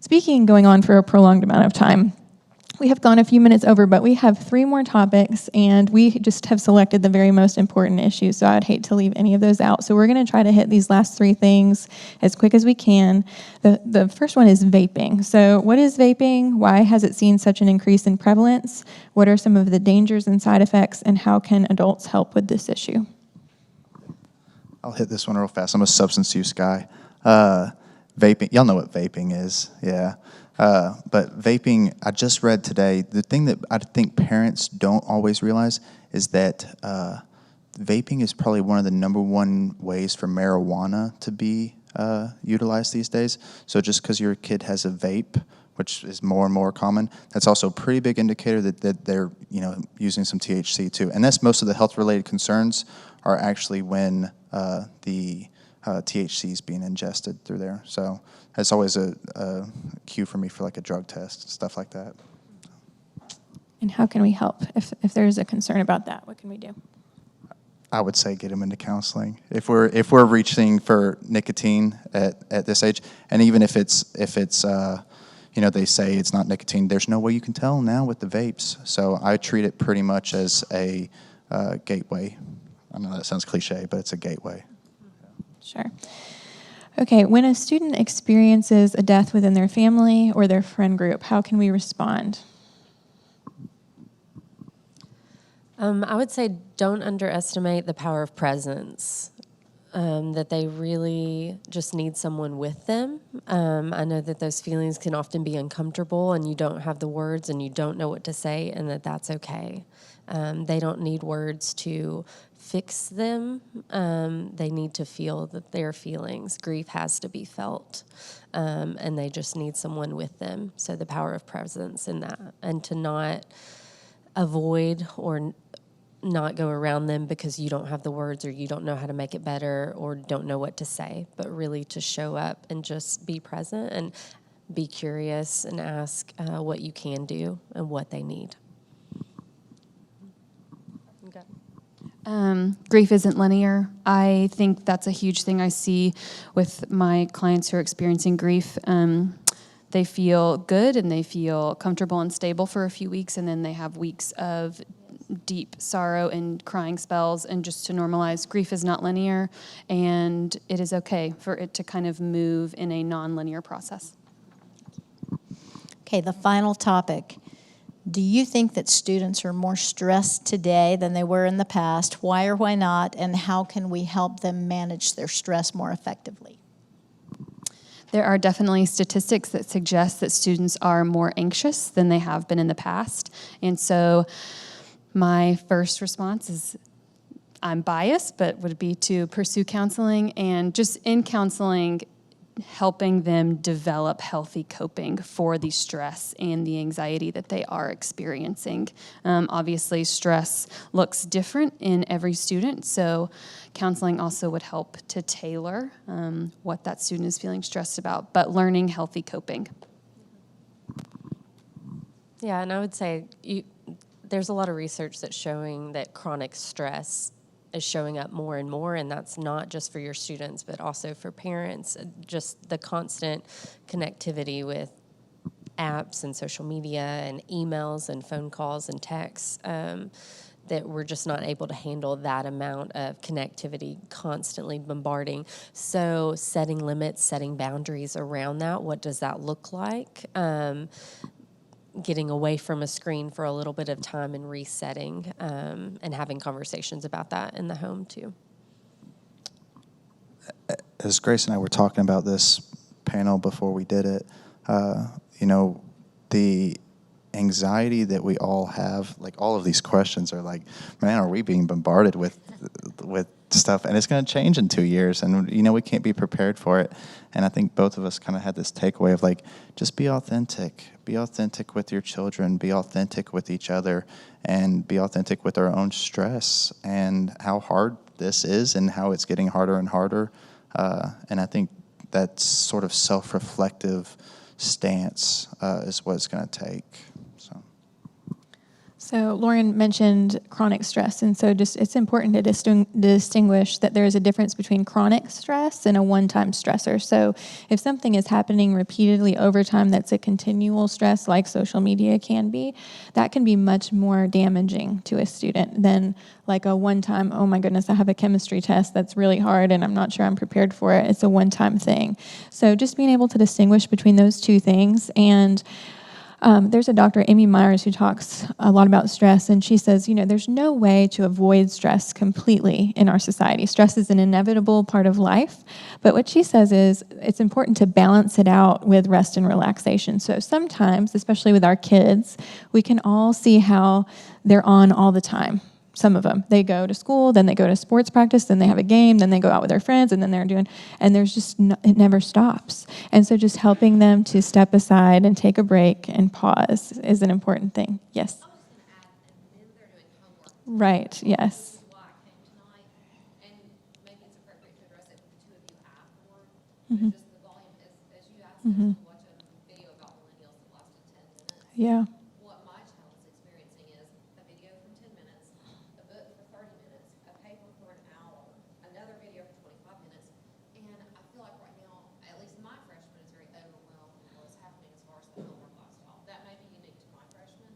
Speaking going on for a prolonged amount of time, we have gone a few minutes over, but we have 3 more topics, and we just have selected the very most important issues, so I'd hate to leave any of those out. So we're going to try to hit these last 3 things as quick as we can. The first one is vaping. So what is vaping? Why has it seen such an increase in prevalence? What are some of the dangers and side effects, and how can adults help with this issue? I'll hit this one real fast. I'm a substance use guy. Vaping, y'all know what vaping is, yeah. But vaping, I just read today, the thing that I think parents don't always realize is that vaping is probably one of the number 1 ways for marijuana to be utilized these days. So just because your kid has a vape, which is more and more common, that's also a pretty big indicator that they're using some THC too. And that's most of the health-related concerns are actually when the THC is being ingested through there. So that's always a cue for me for like a drug test, stuff like that. And how can we help if there's a concern about that? What can we do? I would say get them into counseling. If we're reaching for nicotine at this age, and even if it's they say it's not nicotine, there's no way you can tell now with the vapes. So I treat it pretty much as a gateway. I know that sounds cliche, but it's a gateway. Sure. Okay, when a student experiences a death within their family or their friend group, how can we respond? I would say don't underestimate the power of presence, that they really just need someone with them. I know that those feelings can often be uncomfortable and you don't have the words and you don't know what to say, and that's okay. They don't need words to fix them. They need to feel that their feelings. Grief has to be felt, and they just need someone with them. So the power of presence in that, and to not avoid or not go around them because you don't have the words or you don't know how to make it better or don't know what to say, but really to show up and just be present and be curious and ask what you can do and what they need. Okay. Grief isn't linear. I think that's a huge thing I see with my clients who are experiencing grief. They feel good and they feel comfortable and stable for a few weeks, and then they have weeks of deep sorrow and crying spells. And just to normalize, grief is not linear, and it is okay for it to kind of move in a non-linear process. Okay, the final topic. Do you think that students are more stressed today than they were in the past? Why or why not? And how can we help them manage their stress more effectively? There are definitely statistics that suggest that students are more anxious than they have been in the past. And so my first response is, I'm biased, but would be to pursue counseling, and just in counseling, helping them develop healthy coping for the stress and the anxiety that they are experiencing. Obviously, stress looks different in every student, so counseling also would help to tailor what that student is feeling stressed about, but learning healthy coping. Yeah, and I would say there's a lot of research that's showing that chronic stress is showing up more and more, and that's not just for your students, but also for parents. Just the constant connectivity with apps and social media and emails and phone calls and texts, that we're just not able to handle that amount of connectivity constantly bombarding. So setting limits, setting boundaries around that, what does that look like? Getting away from a screen for a little bit of time and resetting, and having conversations about that in the home too. As Grace and I were talking about this panel before we did it, the anxiety that we all have, like all of these questions are like, man, are we being bombarded with stuff? And it's going to change in 2 years, and we can't be prepared for it. And I think both of us kind of had this takeaway of like, just be authentic with your children, be authentic with each other, and be authentic with our own stress and how hard this is and how it's getting harder and harder. And I think that sort of self-reflective stance is what it's going to take. So Lauren mentioned chronic stress, and so it's important to distinguish that there is a difference between chronic stress and a one-time stressor. So if something is happening repeatedly over time that's a continual stress, like social media can be, that can be much more damaging to a student than like a one-time, oh my goodness, I have a chemistry test that's really hard and I'm not sure I'm prepared for it. It's a one-time thing. So just being able to distinguish between those two things. And there's a Dr. Amy Myers who talks a lot about stress, and she says, there's no way to avoid stress completely in our society. Stress is an inevitable part of life, but what she says is it's important to balance it out with rest and relaxation. So sometimes, especially with our kids, we can all see how they're on all the time. Some of them, they go to school, then they go to sports practice, then they have a game, then they go out with their friends, and then and there's just, it never stops. And so just helping them to step aside and take a break and pause is an important thing. Yes? I was going to add, and then they're doing homework. Right, yes. Why I came tonight, and maybe it's appropriate to address it with the two of you afterward. Mm-hmm. Just the volume, as you asked us to watch a video about millennials that lasted 10 minutes. Yeah. What my child is experiencing is a video from 10 minutes, a book for 30 minutes, a paper for an hour, another video for 25 minutes. And I feel like right now, at least my freshman is very overwhelmed with what's happening as far as the homework lifestyle. That may be unique to my freshman,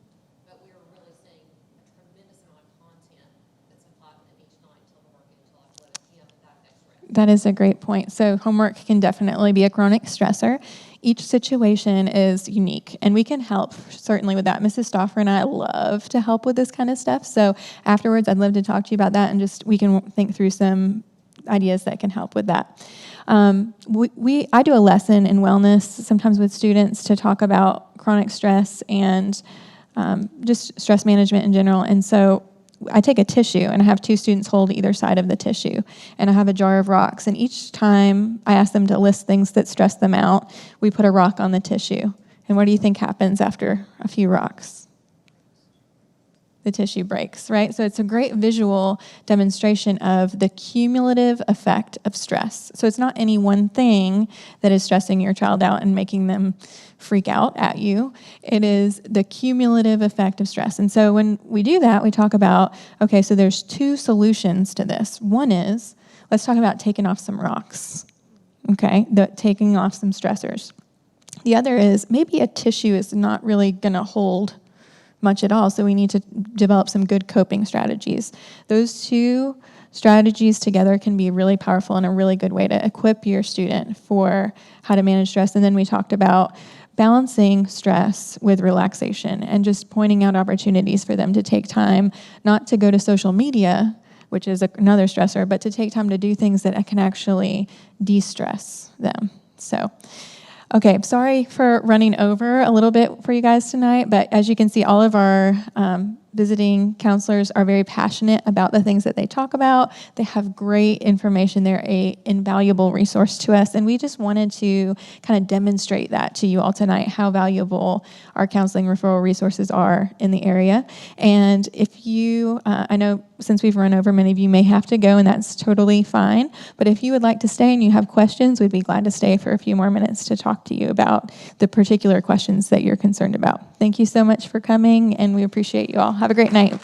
but we are really seeing a tremendous amount of content That is a great point. So homework can definitely be a chronic stressor. Each situation is unique, and we can help certainly with that. Mrs. Stauffer and I love to help with this kind of stuff. So afterwards, I'd love to talk to you about that, and just we can think through some ideas that can help with that. I do a lesson in wellness sometimes with students to talk about chronic stress and just stress management in general. And so I take a tissue, and I have 2 students hold either side of the tissue, and I have a jar of rocks. And each time I ask them to list things that stress them out, we put a rock on the tissue. And what do you think happens after a few rocks? The tissue breaks, right? So it's a great visual demonstration of the cumulative effect of stress. So it's not any one thing that is stressing your child out and making them freak out at you. It is the cumulative effect of stress. And so when we do that, we talk about, okay, so there's 2 solutions to this. One is, let's talk about taking off some rocks, okay, taking off some stressors. The other is, maybe a tissue is not really going to hold much at all, so we need to develop some good coping strategies. Those 2 strategies together can be really powerful and a really good way to equip your student for how to manage stress. And then we talked about balancing stress with relaxation and just pointing out opportunities for them to take time, not to go to social media, which is another stressor, but to take time to do things that can actually de-stress them. So, okay, sorry for running over a little bit for you guys tonight, but as you can see, all of our visiting counselors are very passionate about the things that they talk about. They have great information. They're an invaluable resource to us, and we just wanted to kind of demonstrate that to you all tonight, how valuable our counseling referral resources are in the area. And if you, I know since we've run over, many of you may have to go, and that's totally fine, but if you would like to stay and you have questions, we'd be glad to stay for a few more minutes to talk to you about the particular questions that you're concerned about. Thank you so much for coming, and we appreciate you all. Have a great night.